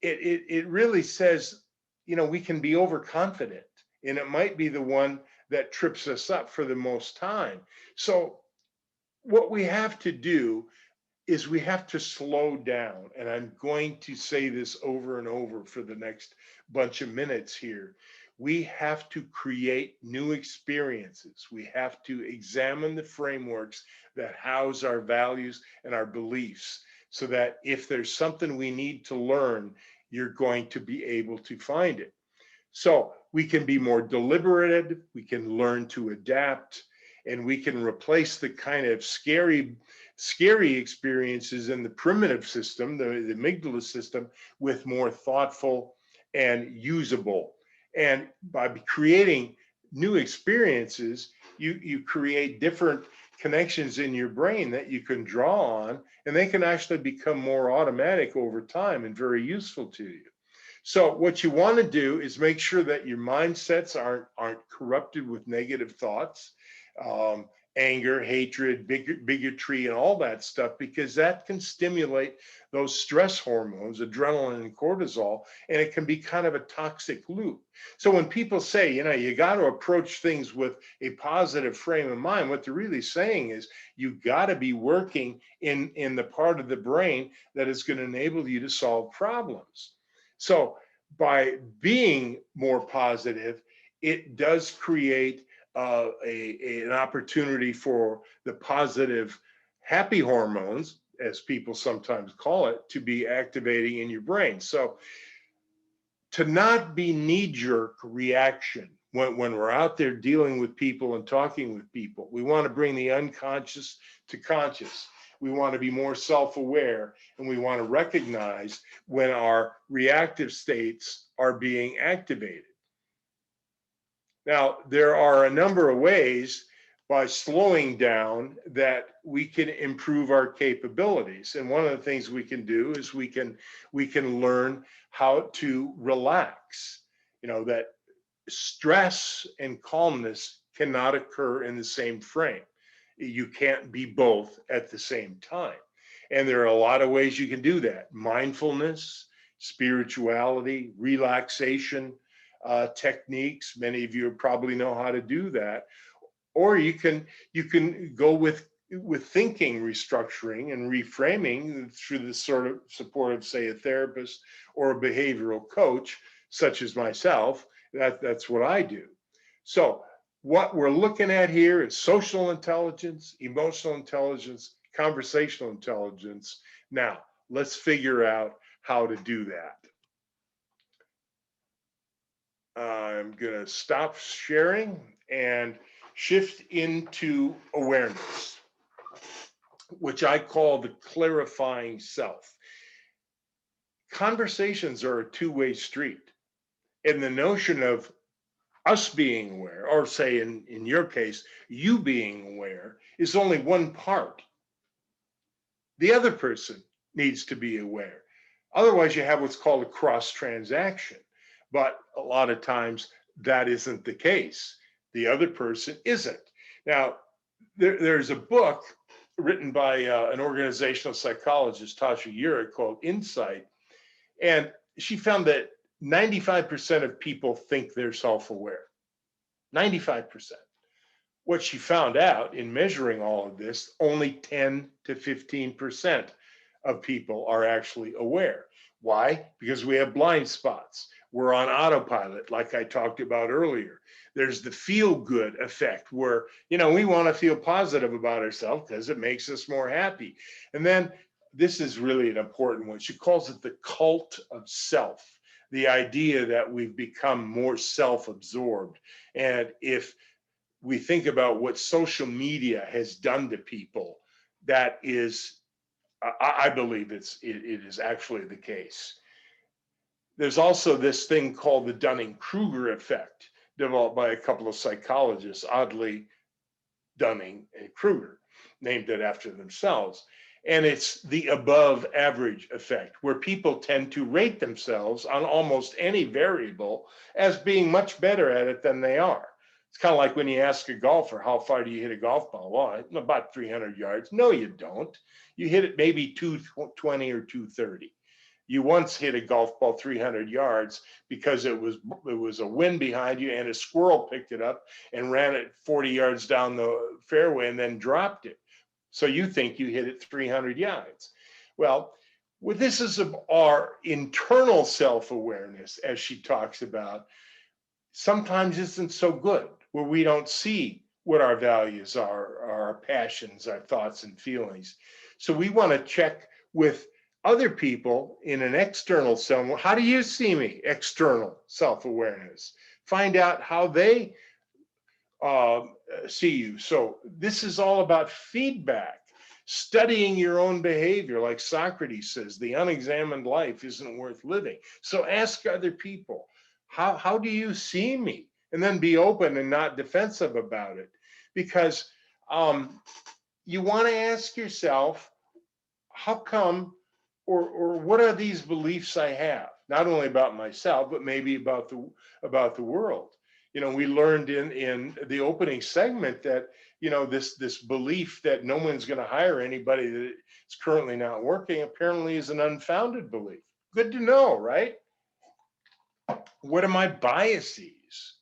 [SPEAKER 3] it really says, we can be overconfident, and it might be the one that trips us up for the most time. So what we have to do is we have to slow down. And I'm going to say this over and over for the next bunch of minutes here. We have to create new experiences. We have to examine the frameworks that house our values and our beliefs, so that if there's something we need to learn, you're going to be able to find it. So we can be more deliberative, we can learn to adapt, and we can replace the kind of scary experiences in the primitive system, the amygdala system, with more thoughtful and usable. And by creating new experiences, you create different connections in your brain that you can draw on, and they can actually become more automatic over time and very useful to you. So what you want to do is make sure that your mindsets aren't corrupted with negative thoughts, anger, hatred, bigotry, and all that stuff, because that can stimulate those stress hormones, adrenaline and cortisol, and it can be kind of a toxic loop. So when people say, you got to approach things with a positive frame of mind, what they're really saying is you got to be working in the part of the brain that is going to enable you to solve problems. So by being more positive, it does create an opportunity for the positive happy hormones, as people sometimes call it, to be activating in your brain. So to not be knee-jerk reaction when we're out there dealing with people and talking with people. We want to bring the unconscious to conscious. We want to be more self-aware, and we want to recognize when our reactive states are being activated. Now, there are a number of ways by slowing down that we can improve our capabilities. And one of the things we can do is we can learn how to relax. That stress and calmness cannot occur in the same frame. You can't be both at the same time. And there are a lot of ways you can do that. Mindfulness, spirituality, relaxation techniques. Many of you probably know how to do that. Or you can go with thinking restructuring and reframing through the sort of support of, say, a therapist or a behavioral coach, such as myself. That's what I do. So what we're looking at here is social intelligence, emotional intelligence, conversational intelligence. Now, let's figure out how to do that. I'm going to stop sharing and shift into awareness, which I call the clarifying self. Conversations are a two-way street, and the notion of us being aware, or say in your case, you being aware, is only one part. The other person needs to be aware. Otherwise, you have what's called a cross transaction, but a lot of times that isn't the case. The other person isn't. Now, there's a book written by an organizational psychologist, Tasha Eurich, called Insight. And she found that 95% of people think they're self-aware. 95%. What she found out in measuring all of this, only 10 to 15% of people are actually aware. Why? Because we have blind spots. We're on autopilot, like I talked about earlier. There's the feel-good effect where, we want to feel positive about ourselves because it makes us more happy. And then this is really an important one. She calls it the cult of self, the idea that we've become more self-absorbed. And if we think about what social media has done to people, that is, I believe it is actually the case. There's also this thing called the Dunning-Kruger effect, developed by a couple of psychologists, oddly, Dunning and Kruger, named it after themselves. And it's the above average effect, where people tend to rate themselves on almost any variable as being much better at it than they are. It's kind of like when you ask a golfer, how far do you hit a golf ball? Well, about 300 yards. No, you don't. You hit it maybe 220 or 230. You once hit a golf ball 300 yards because it was a wind behind you and a squirrel picked it up and ran it 40 yards down the fairway and then dropped it. So you think you hit it 300 yards. Well, this is our internal self-awareness, as she talks about, sometimes isn't so good, where we don't see what our values are, our passions, our thoughts and feelings. So we want to check with other people in an external self. How do you see me? External self-awareness. Find out how they see you. So this is all about feedback, studying your own behavior. Like Socrates says, the unexamined life isn't worth living. So ask other people, how do you see me? And then be open and not defensive about it. Because you want to ask yourself, how come, or what are these beliefs I have? Not only about myself, but maybe about the world. We learned in the opening segment that, this belief that no one's going to hire anybody that is currently not working apparently is an unfounded belief. Good to know, right? What are my biases?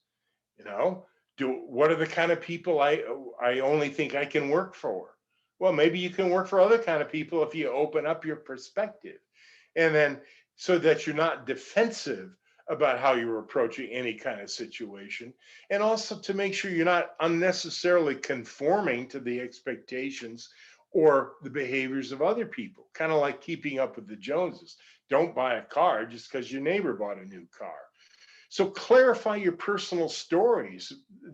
[SPEAKER 3] What are the kind of people I only think I can work for? Well, maybe you can work for other kind of people if you open up your perspective. And then so that you're not defensive about how you're approaching any kind of situation. And also to make sure you're not unnecessarily conforming to the expectations or the behaviors of other people. Kind of like keeping up with the Joneses. Don't buy a car just because your neighbor bought a new car. So clarify your personal stories,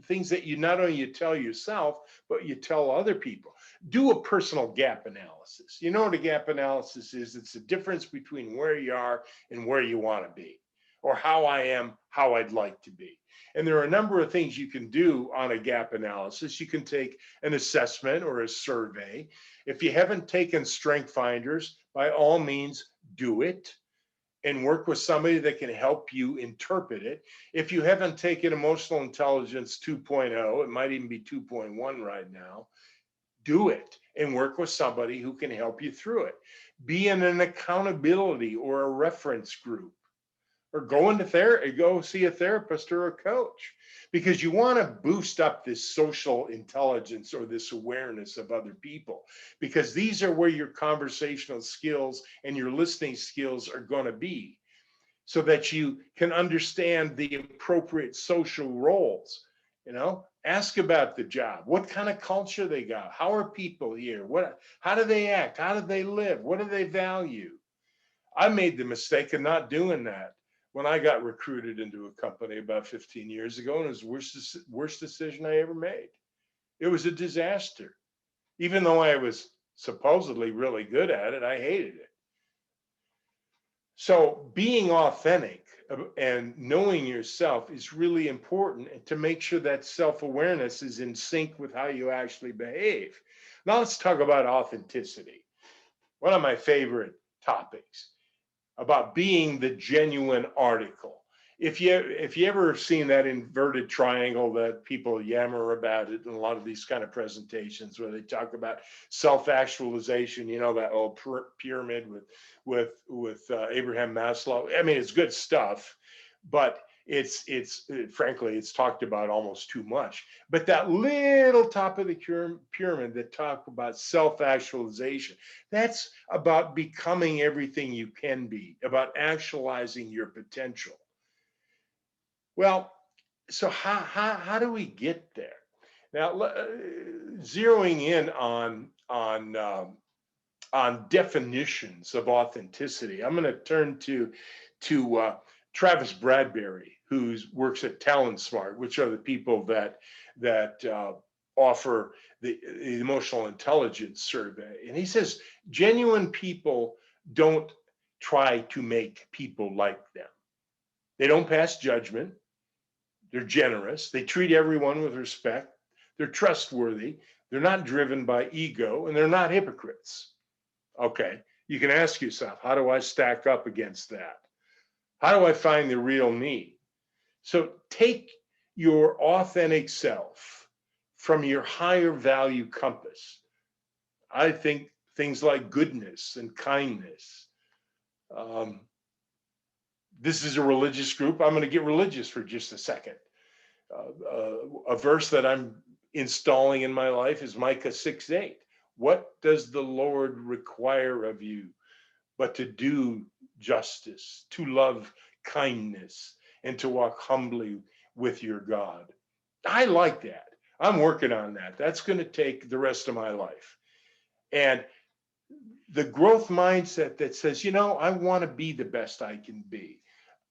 [SPEAKER 3] things that you not only you tell yourself, but you tell other people. Do a personal gap analysis. You know what a gap analysis is? It's the difference between where you are and where you want to be, or how I am, how I'd like to be. And there are a number of things you can do on a gap analysis. You can take an assessment or a survey. If you haven't taken Strength Finders, by all means, do it and work with somebody that can help you interpret it. If you haven't taken Emotional Intelligence 2.0, it might even be 2.1 right now, do it and work with somebody who can help you through it. Be in an accountability or a reference group, or go see a therapist or a coach, because you want to boost up this social intelligence or this awareness of other people, because these are where your conversational skills and your listening skills are going to be, so that you can understand the appropriate social roles. Ask about the job. What kind of culture they got? How are people here? How do they act? How do they live? What do they value? I made the mistake of not doing that when I got recruited into a company about 15 years ago, and it was the worst decision I ever made. It was a disaster. Even though I was supposedly really good at it, I hated it. So being authentic and knowing yourself is really important, and to make sure that self-awareness is in sync with how you actually behave. Now let's talk about authenticity. One of my favorite topics about being the genuine article if you ever seen that inverted triangle that people yammer about it in a lot of these kind of presentations where they talk about self-actualization, you know, that old pyramid with Abraham Maslow. I mean, it's good stuff, but frankly, it's talked about almost too much. But that little top of the pyramid that talk about self-actualization, that's about becoming everything you can be, about actualizing your potential. Well, so how do we get there? Now, zeroing in on definitions of authenticity, I'm going to turn to Travis Bradbury, who works at Talent Smart, which are the people that offer the emotional intelligence survey. And he says genuine people don't try to make people like them. They don't pass judgment. They're generous. They treat everyone with respect. They're trustworthy. They're not driven by ego, and they're not hypocrites. Okay, you can ask yourself, how do I stack up against that? How do I find the real me? So take your authentic self from your higher value compass. I think things like goodness and kindness. This is a religious group. I'm going to get religious for just a second. A verse that I'm installing in my life is Micah 6:8. What does the Lord require of you but to do justice, to love kindness, and to walk humbly with your God? I like that. I'm working on that. That's going to take the rest of my life. And the growth mindset that says, you know, I want to be the best I can be.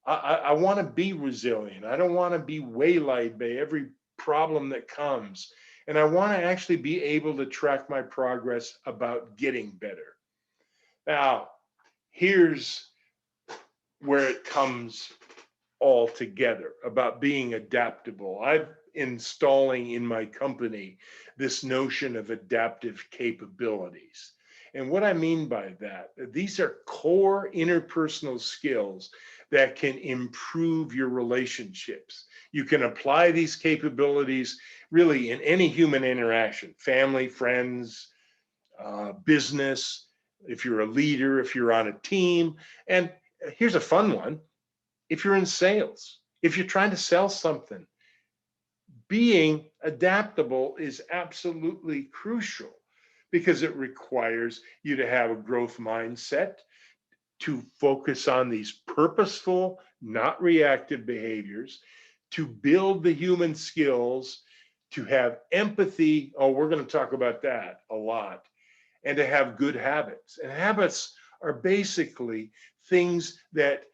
[SPEAKER 3] I want to be resilient. I don't want to be waylaid by every problem that comes. And I want to actually be able to track my progress about getting better. Now, here's where it comes all together about being adaptable. I'm installing in my company this notion of adaptive capabilities. And what I mean by that, these are core interpersonal skills that can improve your relationships. You can apply these capabilities really in any human interaction, family, friends, business, if you're a leader, if you're on a team. And here's a fun one. If you're in sales, if you're trying to sell something, being adaptable is absolutely crucial because it requires you to have a growth mindset, to focus on these purposeful, not reactive behaviors, to build the human skills, to have empathy. Oh, we're going to talk about that a lot. And to have good habits. And habits are basically things that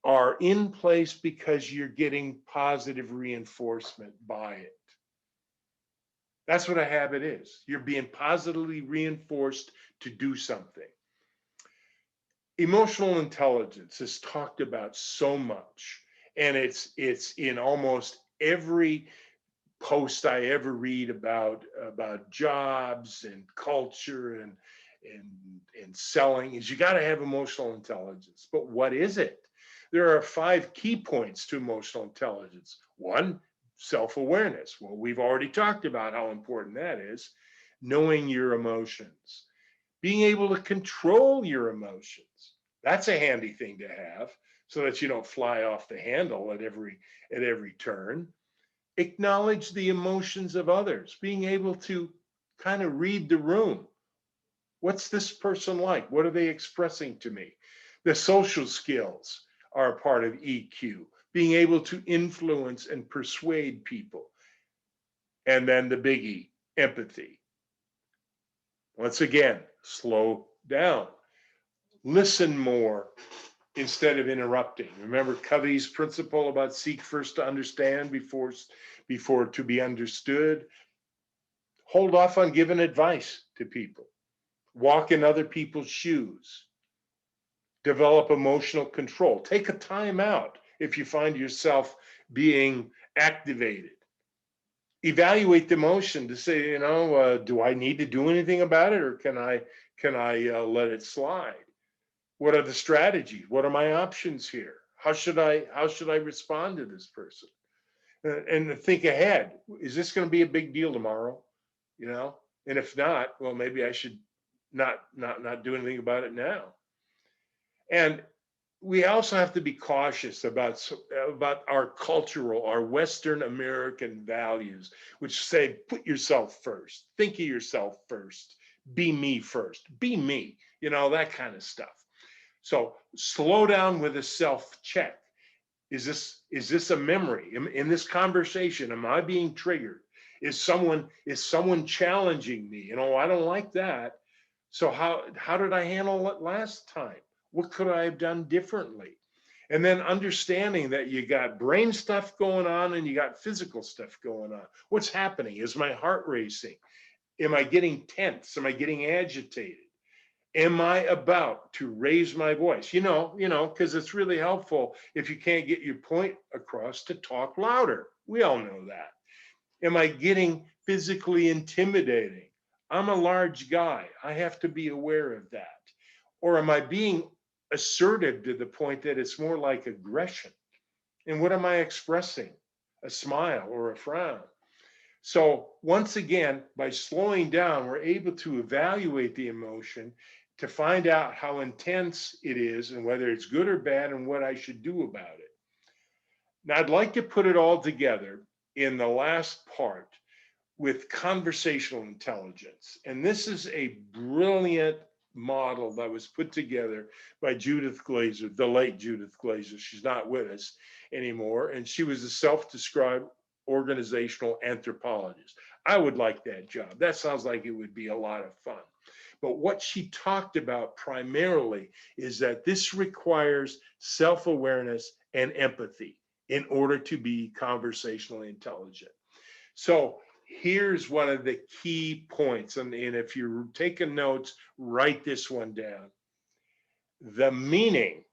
[SPEAKER 3] are in place because you're getting positive reinforcement by it. That's what a habit is. You're being positively reinforced to do something. Emotional intelligence is talked about so much, and it's in almost every post I ever read about jobs and culture and selling. Is you got to have emotional intelligence. But what is it? There are 5 key points to emotional intelligence. 1, self-awareness. Well, we've already talked about how important that is. Knowing your emotions. Being able to control your emotions. That's a handy thing to have so that you don't fly off the handle at every turn. Acknowledge the emotions of others. Being able to kind of read the room. What's this person like? What are they expressing to me? The social skills are a part of EQ. Being able to influence and persuade people. And then the biggie, empathy. Once again, slow down. Listen more instead of interrupting. Remember Covey's principle about seek first to understand before to be understood. Hold off on giving advice to people. Walk in other people's shoes. Develop emotional control. Take a time out if you find yourself being activated. Evaluate the emotion to say, you know, do I need to do anything about it, or can I let it slide? What are the strategies? What are my options here? How should I respond to this person? And to think ahead, is this going to be a big deal tomorrow? You know, and if not, well, maybe I should not do anything about it now. And we also have to be cautious about our Western American values, which say, put yourself first, think of yourself first, be me first, be me, you know, that kind of stuff. So slow down with a self-check. Is this a memory? In this conversation, am I being triggered? Is someone challenging me? You know, I don't like that. So how did I handle it last time? What could I have done differently? And then understanding that you got brain stuff going on and you got physical stuff going on. What's happening? Is my heart racing? Am I getting tense? Am I getting agitated? Am I about to raise my voice? You know, because it's really helpful if you can't get your point across to talk louder. We all know that. Am I getting physically intimidating? I'm a large guy. I have to be aware of that. Or am I being assertive to the point that it's more like aggression? And what am I expressing? A smile or a frown? So once again, by slowing down, we're able to evaluate the emotion to find out how intense it is and whether it's good or bad and what I should do about it. Now, I'd like to put it all together in the last part with conversational intelligence. And this is a brilliant model that was put together by Judith Glaser, the late Judith Glaser. She's not with us anymore. And she was a self-described organizational anthropologist. I would like that job. That sounds like it would be a lot of fun. But what she talked about primarily is that this requires self-awareness and empathy in order to be conversationally intelligent. So here's one of the key points. And if you're taking notes, write this one down. The meaning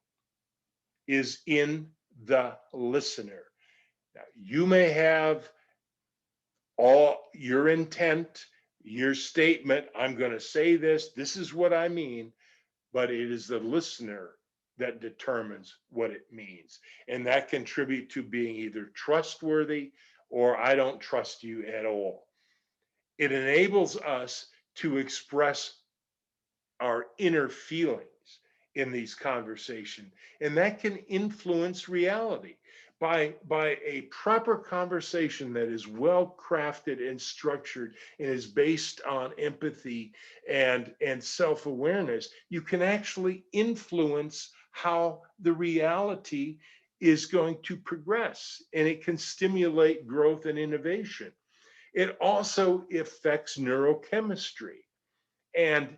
[SPEAKER 3] is in the listener. Now, you may have all your intent, your statement, I'm going to say this is what I mean, but it is the listener that determines what it means. And that contribute to being either trustworthy or I don't trust you at all. It enables us to express our inner feelings in these conversations, and that can influence reality. By a proper conversation that is well crafted and structured and is based on empathy and self-awareness, you can actually influence how the reality is going to progress, and it can stimulate growth and innovation. It also affects neurochemistry. And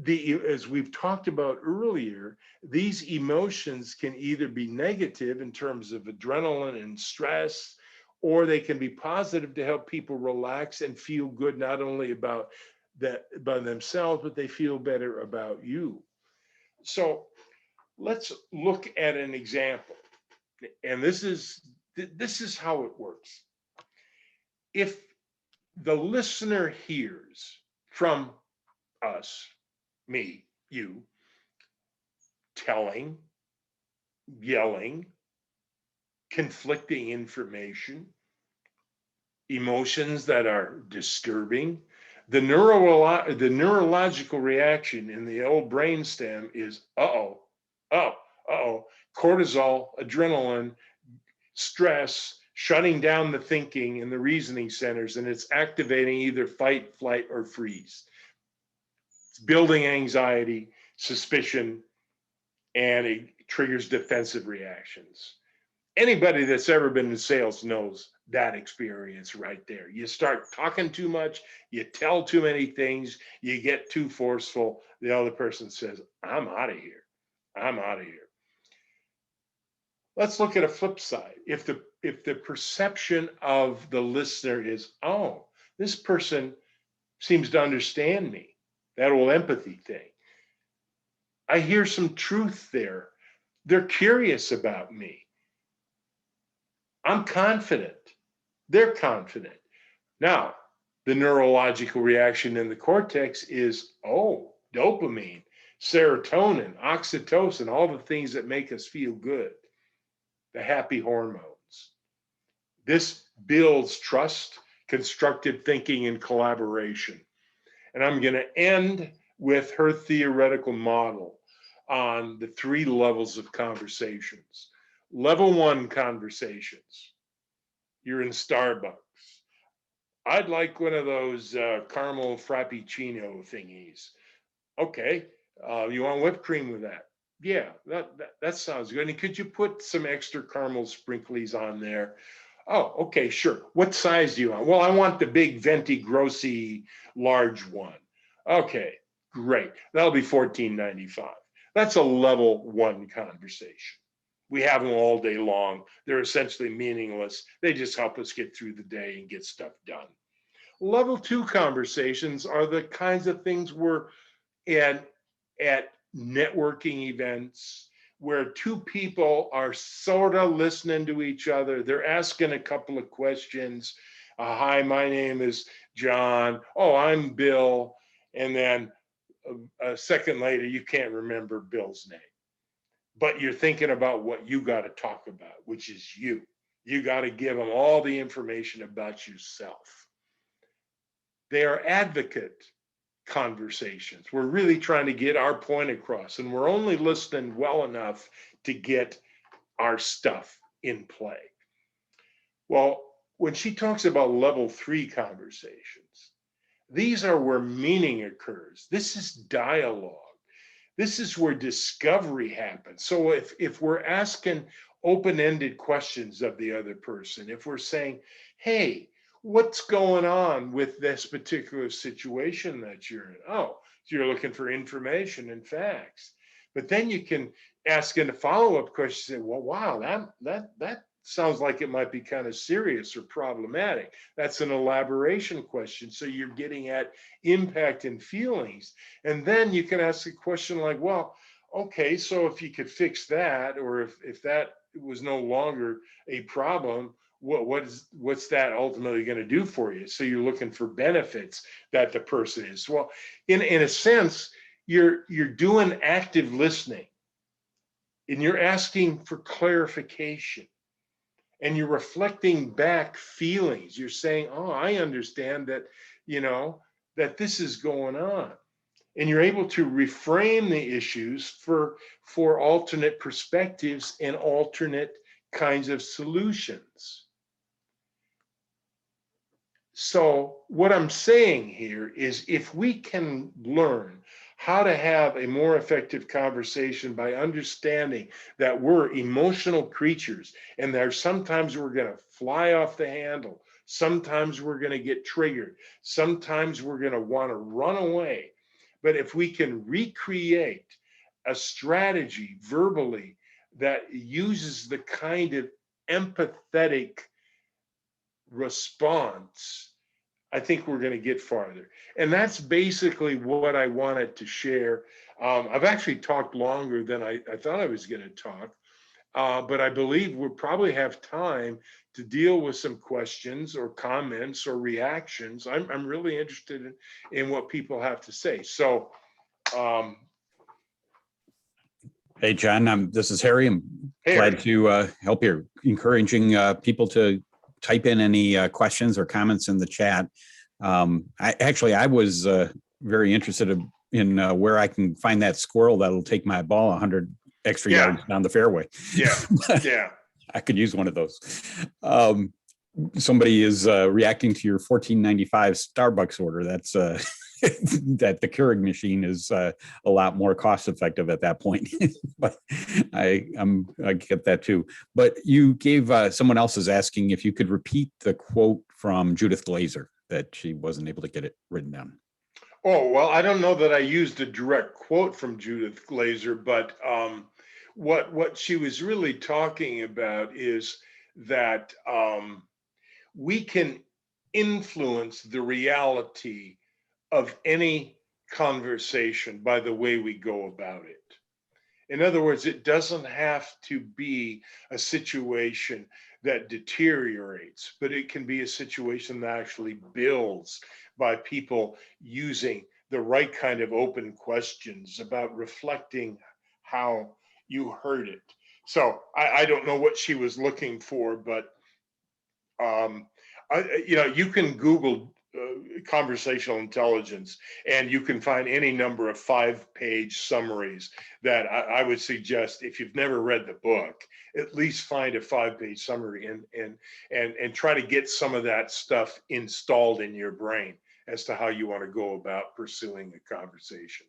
[SPEAKER 3] as we've talked about earlier, these emotions can either be negative in terms of adrenaline and stress, or they can be positive to help people relax and feel good, not only about that by themselves, but they feel better about you. So let's look at an example. And this is how it works. If the listener hears from us, me, you, telling, yelling, conflicting information, emotions that are disturbing, the neurological reaction in the old brainstem is cortisol, adrenaline, stress, shutting down the thinking and the reasoning centers, and it's activating either fight, flight, or freeze. It's building anxiety, suspicion, and it triggers defensive reactions. Anybody that's ever been in sales knows that experience right there. You start talking too much, you tell too many things, you get too forceful, the other person says, I'm out of here. I'm out of here. Let's look at a flip side. If the perception of the listener is, oh, this person seems to understand me, that old empathy thing. I hear some truth there. They're curious about me. I'm confident. They're confident. Now, the neurological reaction in the cortex is, oh, dopamine, serotonin, oxytocin, all the things that make us feel good. the happy hormones. This builds trust, constructive thinking, and collaboration. And I'm going to end with her theoretical model on the 3 levels of conversations. Level 1 conversations. You're in Starbucks. I'd like one of those caramel frappuccino thingies. Okay, you want whipped cream with that? Yeah, that sounds good. And could you put some extra caramel sprinklies on there? Oh, okay, sure. What size do you want? Well, I want the big venti grossi large one. Okay, great. That'll be $14.95. That's a level 1 conversation. We have them all day long. They're essentially meaningless. They just help us get through the day and get stuff done. Level 2 conversations are the kinds of things we're at networking events where 2 people are sort of listening to each other. They're asking a couple of questions. Hi, my name is John. Oh, I'm Bill. And then a second later, you can't remember Bill's name. But you're thinking about what you got to talk about, which is you. You got to give them all the information about yourself. They are advocate conversations. We're really trying to get our point across, and we're only listening well enough to get our stuff in play. Well, when she talks about level 3 conversations, these are where meaning occurs. This is dialogue. This is where discovery happens. So if we're asking open-ended questions of the other person, if we're saying, hey, what's going on with this particular situation that you're in? Oh, so you're looking for information and facts. But then you can ask in a follow-up question, say, well, wow, that sounds like it might be kind of serious or problematic. That's an elaboration question. So you're getting at impact and feelings. And then you can ask a question like, well, okay, so if you could fix that, or if that was no longer a problem, what's that ultimately going to do for you? So you're looking for benefits that the person is. Well, in a sense, you're doing active listening, and you're asking for clarification, and you're reflecting back feelings. You're saying, oh, I understand that, that this is going on. And you're able to reframe the issues for alternate perspectives and alternate kinds of solutions. So what I'm saying here is, if we can learn how to have a more effective conversation by understanding that we're emotional creatures, and that sometimes we're going to fly off the handle, sometimes we're going to get triggered, sometimes we're going to want to run away. But if we can recreate a strategy verbally that uses the kind of empathetic response, I think we're going to get farther. And that's basically what I wanted to share. I've actually talked longer than I thought I was going to talk, but I believe we'll probably have time to deal with some questions or comments or reactions. I'm really interested in what people have to say. So,
[SPEAKER 4] hey, John, this is Harry. I'm glad to help you, encouraging people to type in any questions or comments in the chat. I was very interested in where I can find that squirrel that'll take my ball 100 extra yards down the fairway.
[SPEAKER 3] Yeah.
[SPEAKER 4] I could use one of those. Somebody is reacting to your $14.95 Starbucks order. That's that the Keurig machine is a lot more cost effective at that point. But I get that too. But you gave someone else is asking if you could repeat the quote from Judith Glazer, that she wasn't able to get it written down.
[SPEAKER 3] Oh, well, I don't know that I used a direct quote from Judith Glazer, but what she was really talking about is that we can influence the reality of any conversation by the way we go about it. In other words, it doesn't have to be a situation that deteriorates, but it can be a situation that actually builds by people using the right kind of open questions about reflecting how you heard it. So I don't know what she was looking for, but you can Google conversational intelligence, and you can find any number of 5-page summaries that I would suggest, if you've never read the book, at least find a 5-page summary and try to get some of that stuff installed in your brain as to how you want to go about pursuing a conversation.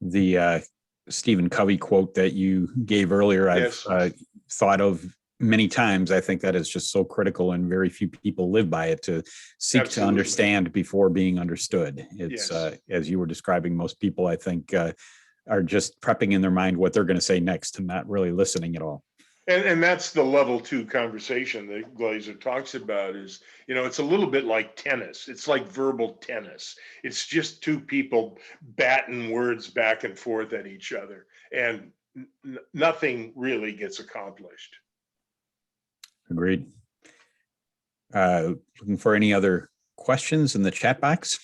[SPEAKER 4] The Stephen Covey quote that you gave earlier, I've thought of many times. I think that is just so critical, and very few people live by it, to seek
[SPEAKER 3] Absolutely.
[SPEAKER 4] to understand before being understood. It's as you were describing, most people, I think, are just prepping in their mind what they're going to say next and not really listening at all.
[SPEAKER 3] And that's the level 2 conversation that 𝘼𝙬🖐 talks about. Is, it's a little bit like tennis. It's like verbal tennis. It's just 2 people batting words back and forth at each other, and nothing really gets accomplished.
[SPEAKER 4] Agreed. Looking for any other questions in the chat box?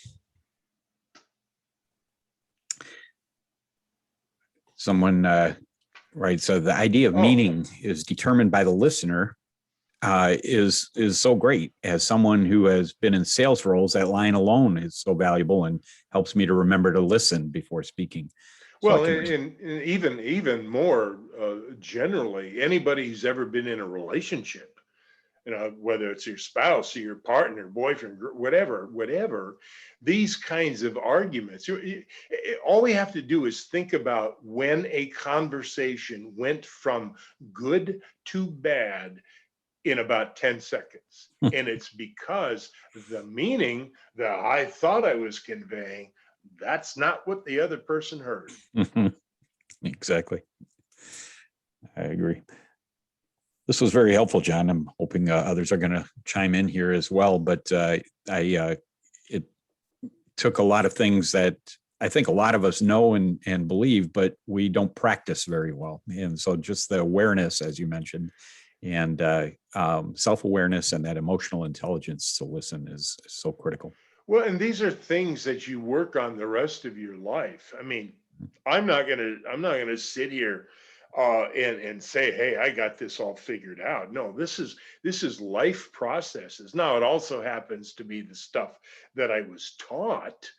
[SPEAKER 4] Someone writes, so the idea of meaning is determined by the listener is so great. As someone who has been in sales roles, that line alone is so valuable and helps me to remember to listen before speaking.
[SPEAKER 3] Well, and even more generally, anybody who's ever been in a relationship, whether it's your spouse or your partner, boyfriend, whatever, these kinds of arguments, all we have to do is think about when a conversation went from good to bad in about 10 seconds. And it's because the meaning that I thought I was conveying, that's not what the other person heard.
[SPEAKER 4] Exactly. I agree. This was very helpful, Jon. I'm hoping others are going to chime in here as well. But it took a lot of things that I think a lot of us know and believe, but we don't practice very well. And so just the awareness, as you mentioned, and self-awareness and that emotional intelligence to listen is so critical.
[SPEAKER 3] Well, and these are things that you work on the rest of your life. I mean, I'm not gonna sit here and say, hey, I got this all figured out. No, this is life processes. Now, it also happens to be the stuff that I was taught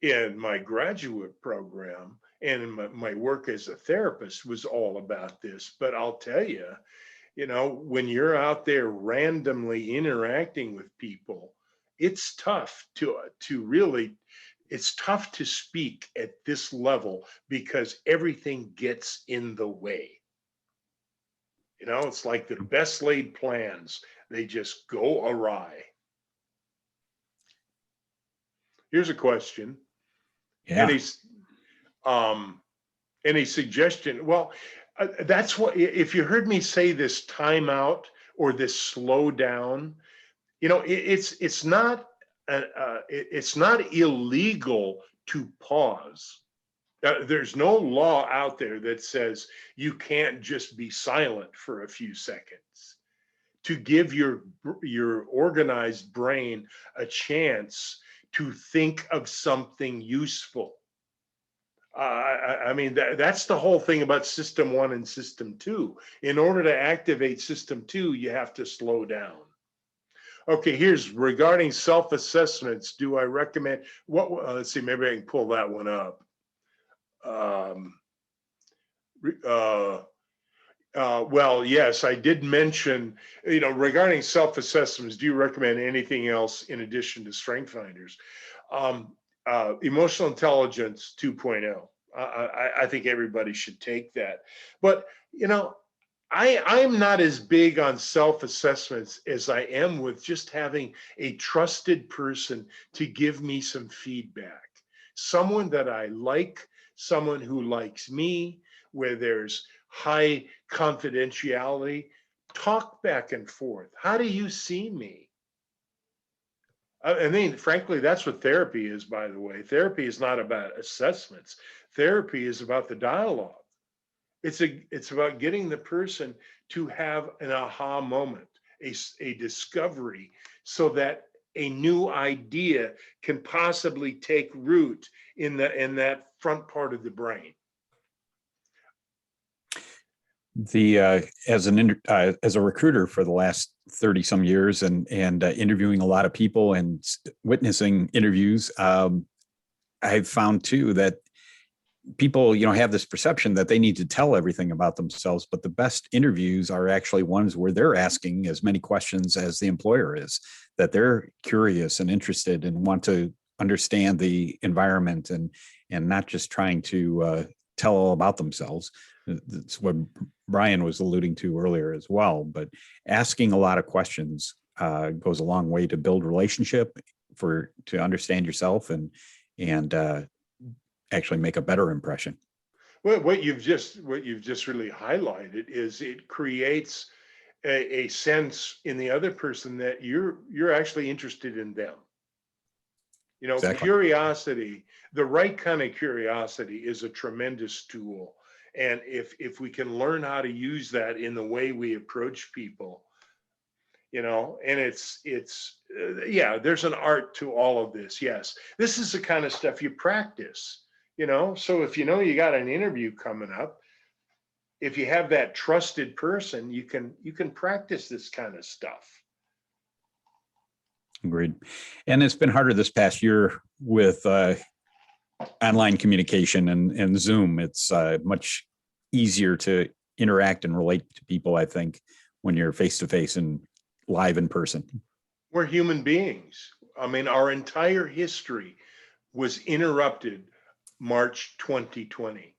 [SPEAKER 3] in my graduate program, and in my work as a therapist was all about this. But I'll tell you, when you're out there randomly interacting with people, it's tough it's tough to speak at this level because everything gets in the way. It's like the best laid plans, they just go awry. Here's a question.
[SPEAKER 4] Yeah.
[SPEAKER 3] Any suggestion? Well, that's what, if you heard me say this timeout or this slow down, it's not illegal to pause. There's no law out there that says you can't just be silent for a few seconds. To give your organized brain a chance to think of something useful. I mean, that's the whole thing about System 1 and System 2. In order to activate System 2, you have to slow down. Okay, here's regarding self-assessments. Do I recommend let's see, maybe I can pull that one up. Well, yes, I did mention, regarding self-assessments, do you recommend anything else in addition to Strength Finders? Emotional Intelligence 2.0. I think everybody should take that. But, I'm not as big on self-assessments as I am with just having a trusted person to give me some feedback. Someone that I like, someone who likes me, where there's high confidentiality. Talk back and forth. How do you see me? I mean, frankly, that's what therapy is, by the way. Therapy is not about assessments. Therapy is about the dialogue. It's about getting the person to have an aha moment, a discovery, so that a new idea can possibly take root in that front part of the brain.
[SPEAKER 4] As a recruiter for the last 30 some years and interviewing a lot of people and witnessing interviews, I've found too that people, have this perception that they need to tell everything about themselves, but the best interviews are actually ones where they're asking as many questions as the employer is, that they're curious and interested and want to understand the environment and not just trying to tell all about themselves. That's what Brian was alluding to earlier as well, but asking a lot of questions goes a long way to build relationship, to understand yourself and actually make a better impression.
[SPEAKER 3] Well, what you've just really highlighted is it creates a sense in the other person that you're actually interested in them.
[SPEAKER 4] Exactly.
[SPEAKER 3] Curiosity, the right kind of curiosity is a tremendous tool. And if we can learn how to use that in the way we approach people, and there's an art to all of this. Yes, this is the kind of stuff you practice. So if you got an interview coming up, if you have that trusted person, you can practice this kind of stuff.
[SPEAKER 4] Agreed. And it's been harder this past year with online communication and Zoom. It's much easier to interact and relate to people, I think, when you're face to face and live in person.
[SPEAKER 3] We're human beings. I mean, our entire history was interrupted March 2020.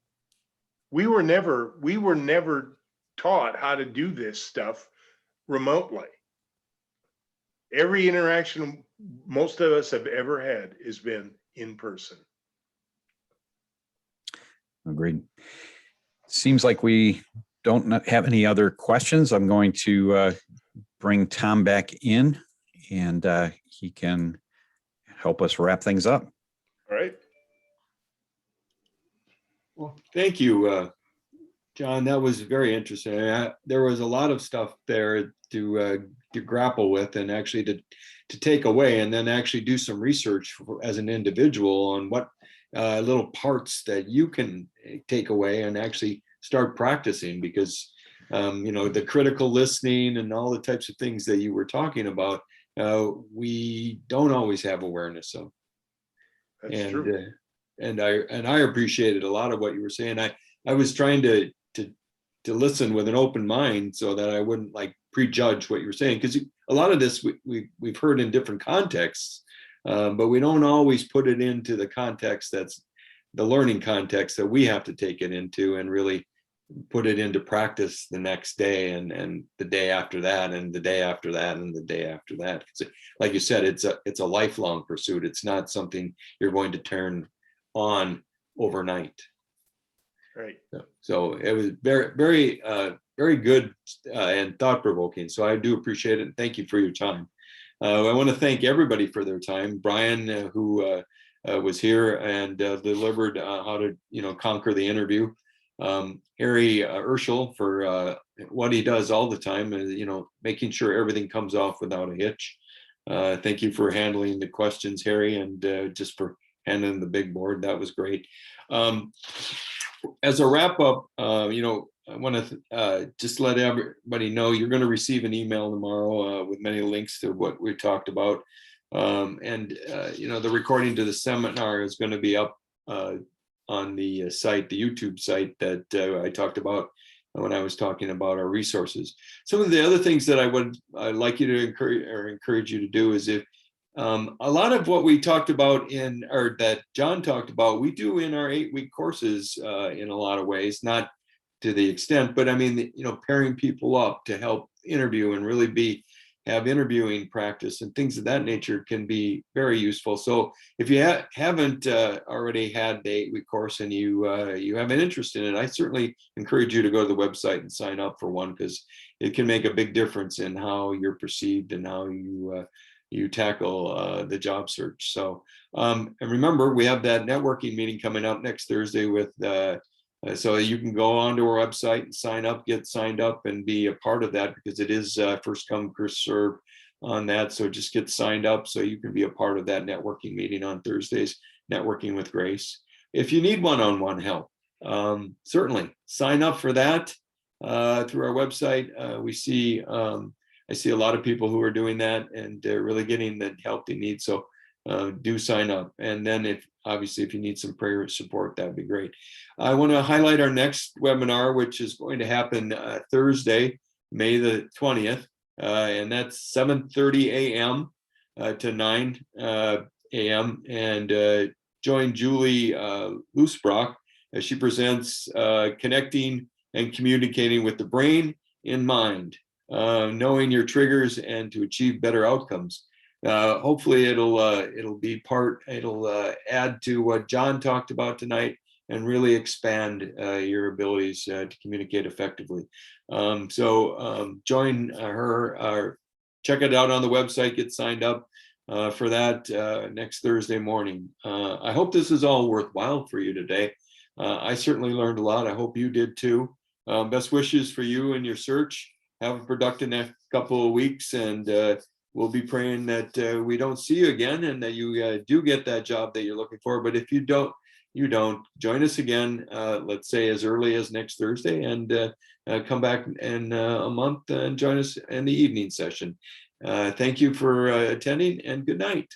[SPEAKER 3] We were never taught how to do this stuff remotely. Every interaction most of us have ever had has been in person.
[SPEAKER 4] Agreed. Seems like we don't have any other questions. I'm going to bring Tom back in and he can help us wrap things up.
[SPEAKER 3] All right.
[SPEAKER 1] Well, thank you, John. That was very interesting. There was a lot of stuff there to grapple with and actually to take away, and then actually do some research as an individual on what little parts that you can take away and actually start practicing, because the critical listening and all the types of things that you were talking about, we don't always have awareness of.
[SPEAKER 3] That's true.
[SPEAKER 1] And I appreciated a lot of what you were saying. I was trying to listen with an open mind so that I wouldn't prejudge what you were saying, because a lot of this we've heard in different contexts, but we don't always put it into the context that's the learning context that we have to take it into and really put it into practice the next day and the day after that and the day after that and the day after that. Like you said, it's a lifelong pursuit. It's not something you're going to turn on overnight.
[SPEAKER 3] Right.
[SPEAKER 1] So it was very, very, very good and thought-provoking. So I do appreciate it. Thank you for your time. I want to thank everybody for their time. Brian, who was here and delivered how to, conquer the interview. 𝘼𝙬𝙧𝙚 for what he does all the time, making sure everything comes off without a hitch. Thank you for handling the questions, Harry, and just for handling the big board. That was great. As a wrap up, I want to just let everybody know you're going to receive an email tomorrow with many links to what we talked about. The recording to the seminar is going to be up on the site, the YouTube site that I talked about when I was talking about our resources. Some of the other things that I'd like you to encourage you to do is if a lot of what we talked about that John talked about, we do in our 8-week courses in a lot of ways, not to the extent, but I mean, pairing people up to help interview and really have interviewing practice and things of that nature can be very useful. So if you haven't already had the 8-week course and you have an interest in it, I certainly encourage you to go to the website and sign up for one, because it can make a big difference in how you're perceived and how you tackle the job search. So, and remember, we have that networking meeting coming up next Thursday so you can go onto our website and get signed up and be a part of that, because it is first come, first serve on that. So just get signed up so you can be a part of that networking meeting on Thursdays, Networking with Grace. If you need one-on-one help, certainly sign up for that. through our website. We see, I see a lot of people who are doing that and really getting the help they need. So do sign up. And then obviously, if you need some prayer support, that'd be great. I want to highlight our next webinar, which is going to happen Thursday, May the 20th. And that's 7:30 a.m. To 9 a.m. And join Julie Lusbrock as she presents connecting and communicating with the brain in mind, knowing your triggers and to achieve better outcomes. Hopefully it'll add to what Jon talked about tonight and really expand your abilities to communicate effectively. So join her, check it out on the website, get signed up for that next Thursday morning. I hope this is all worthwhile for you today. I certainly learned a lot. I hope you did too. Best wishes for you and your search. Have a productive next couple of weeks, and we'll be praying that we don't see you again and that you do get that job that you're looking for. But if you don't, you don't. Join us again, let's say as early as next Thursday, and come back in a month and join us in the evening session. Thank you for attending, and good night.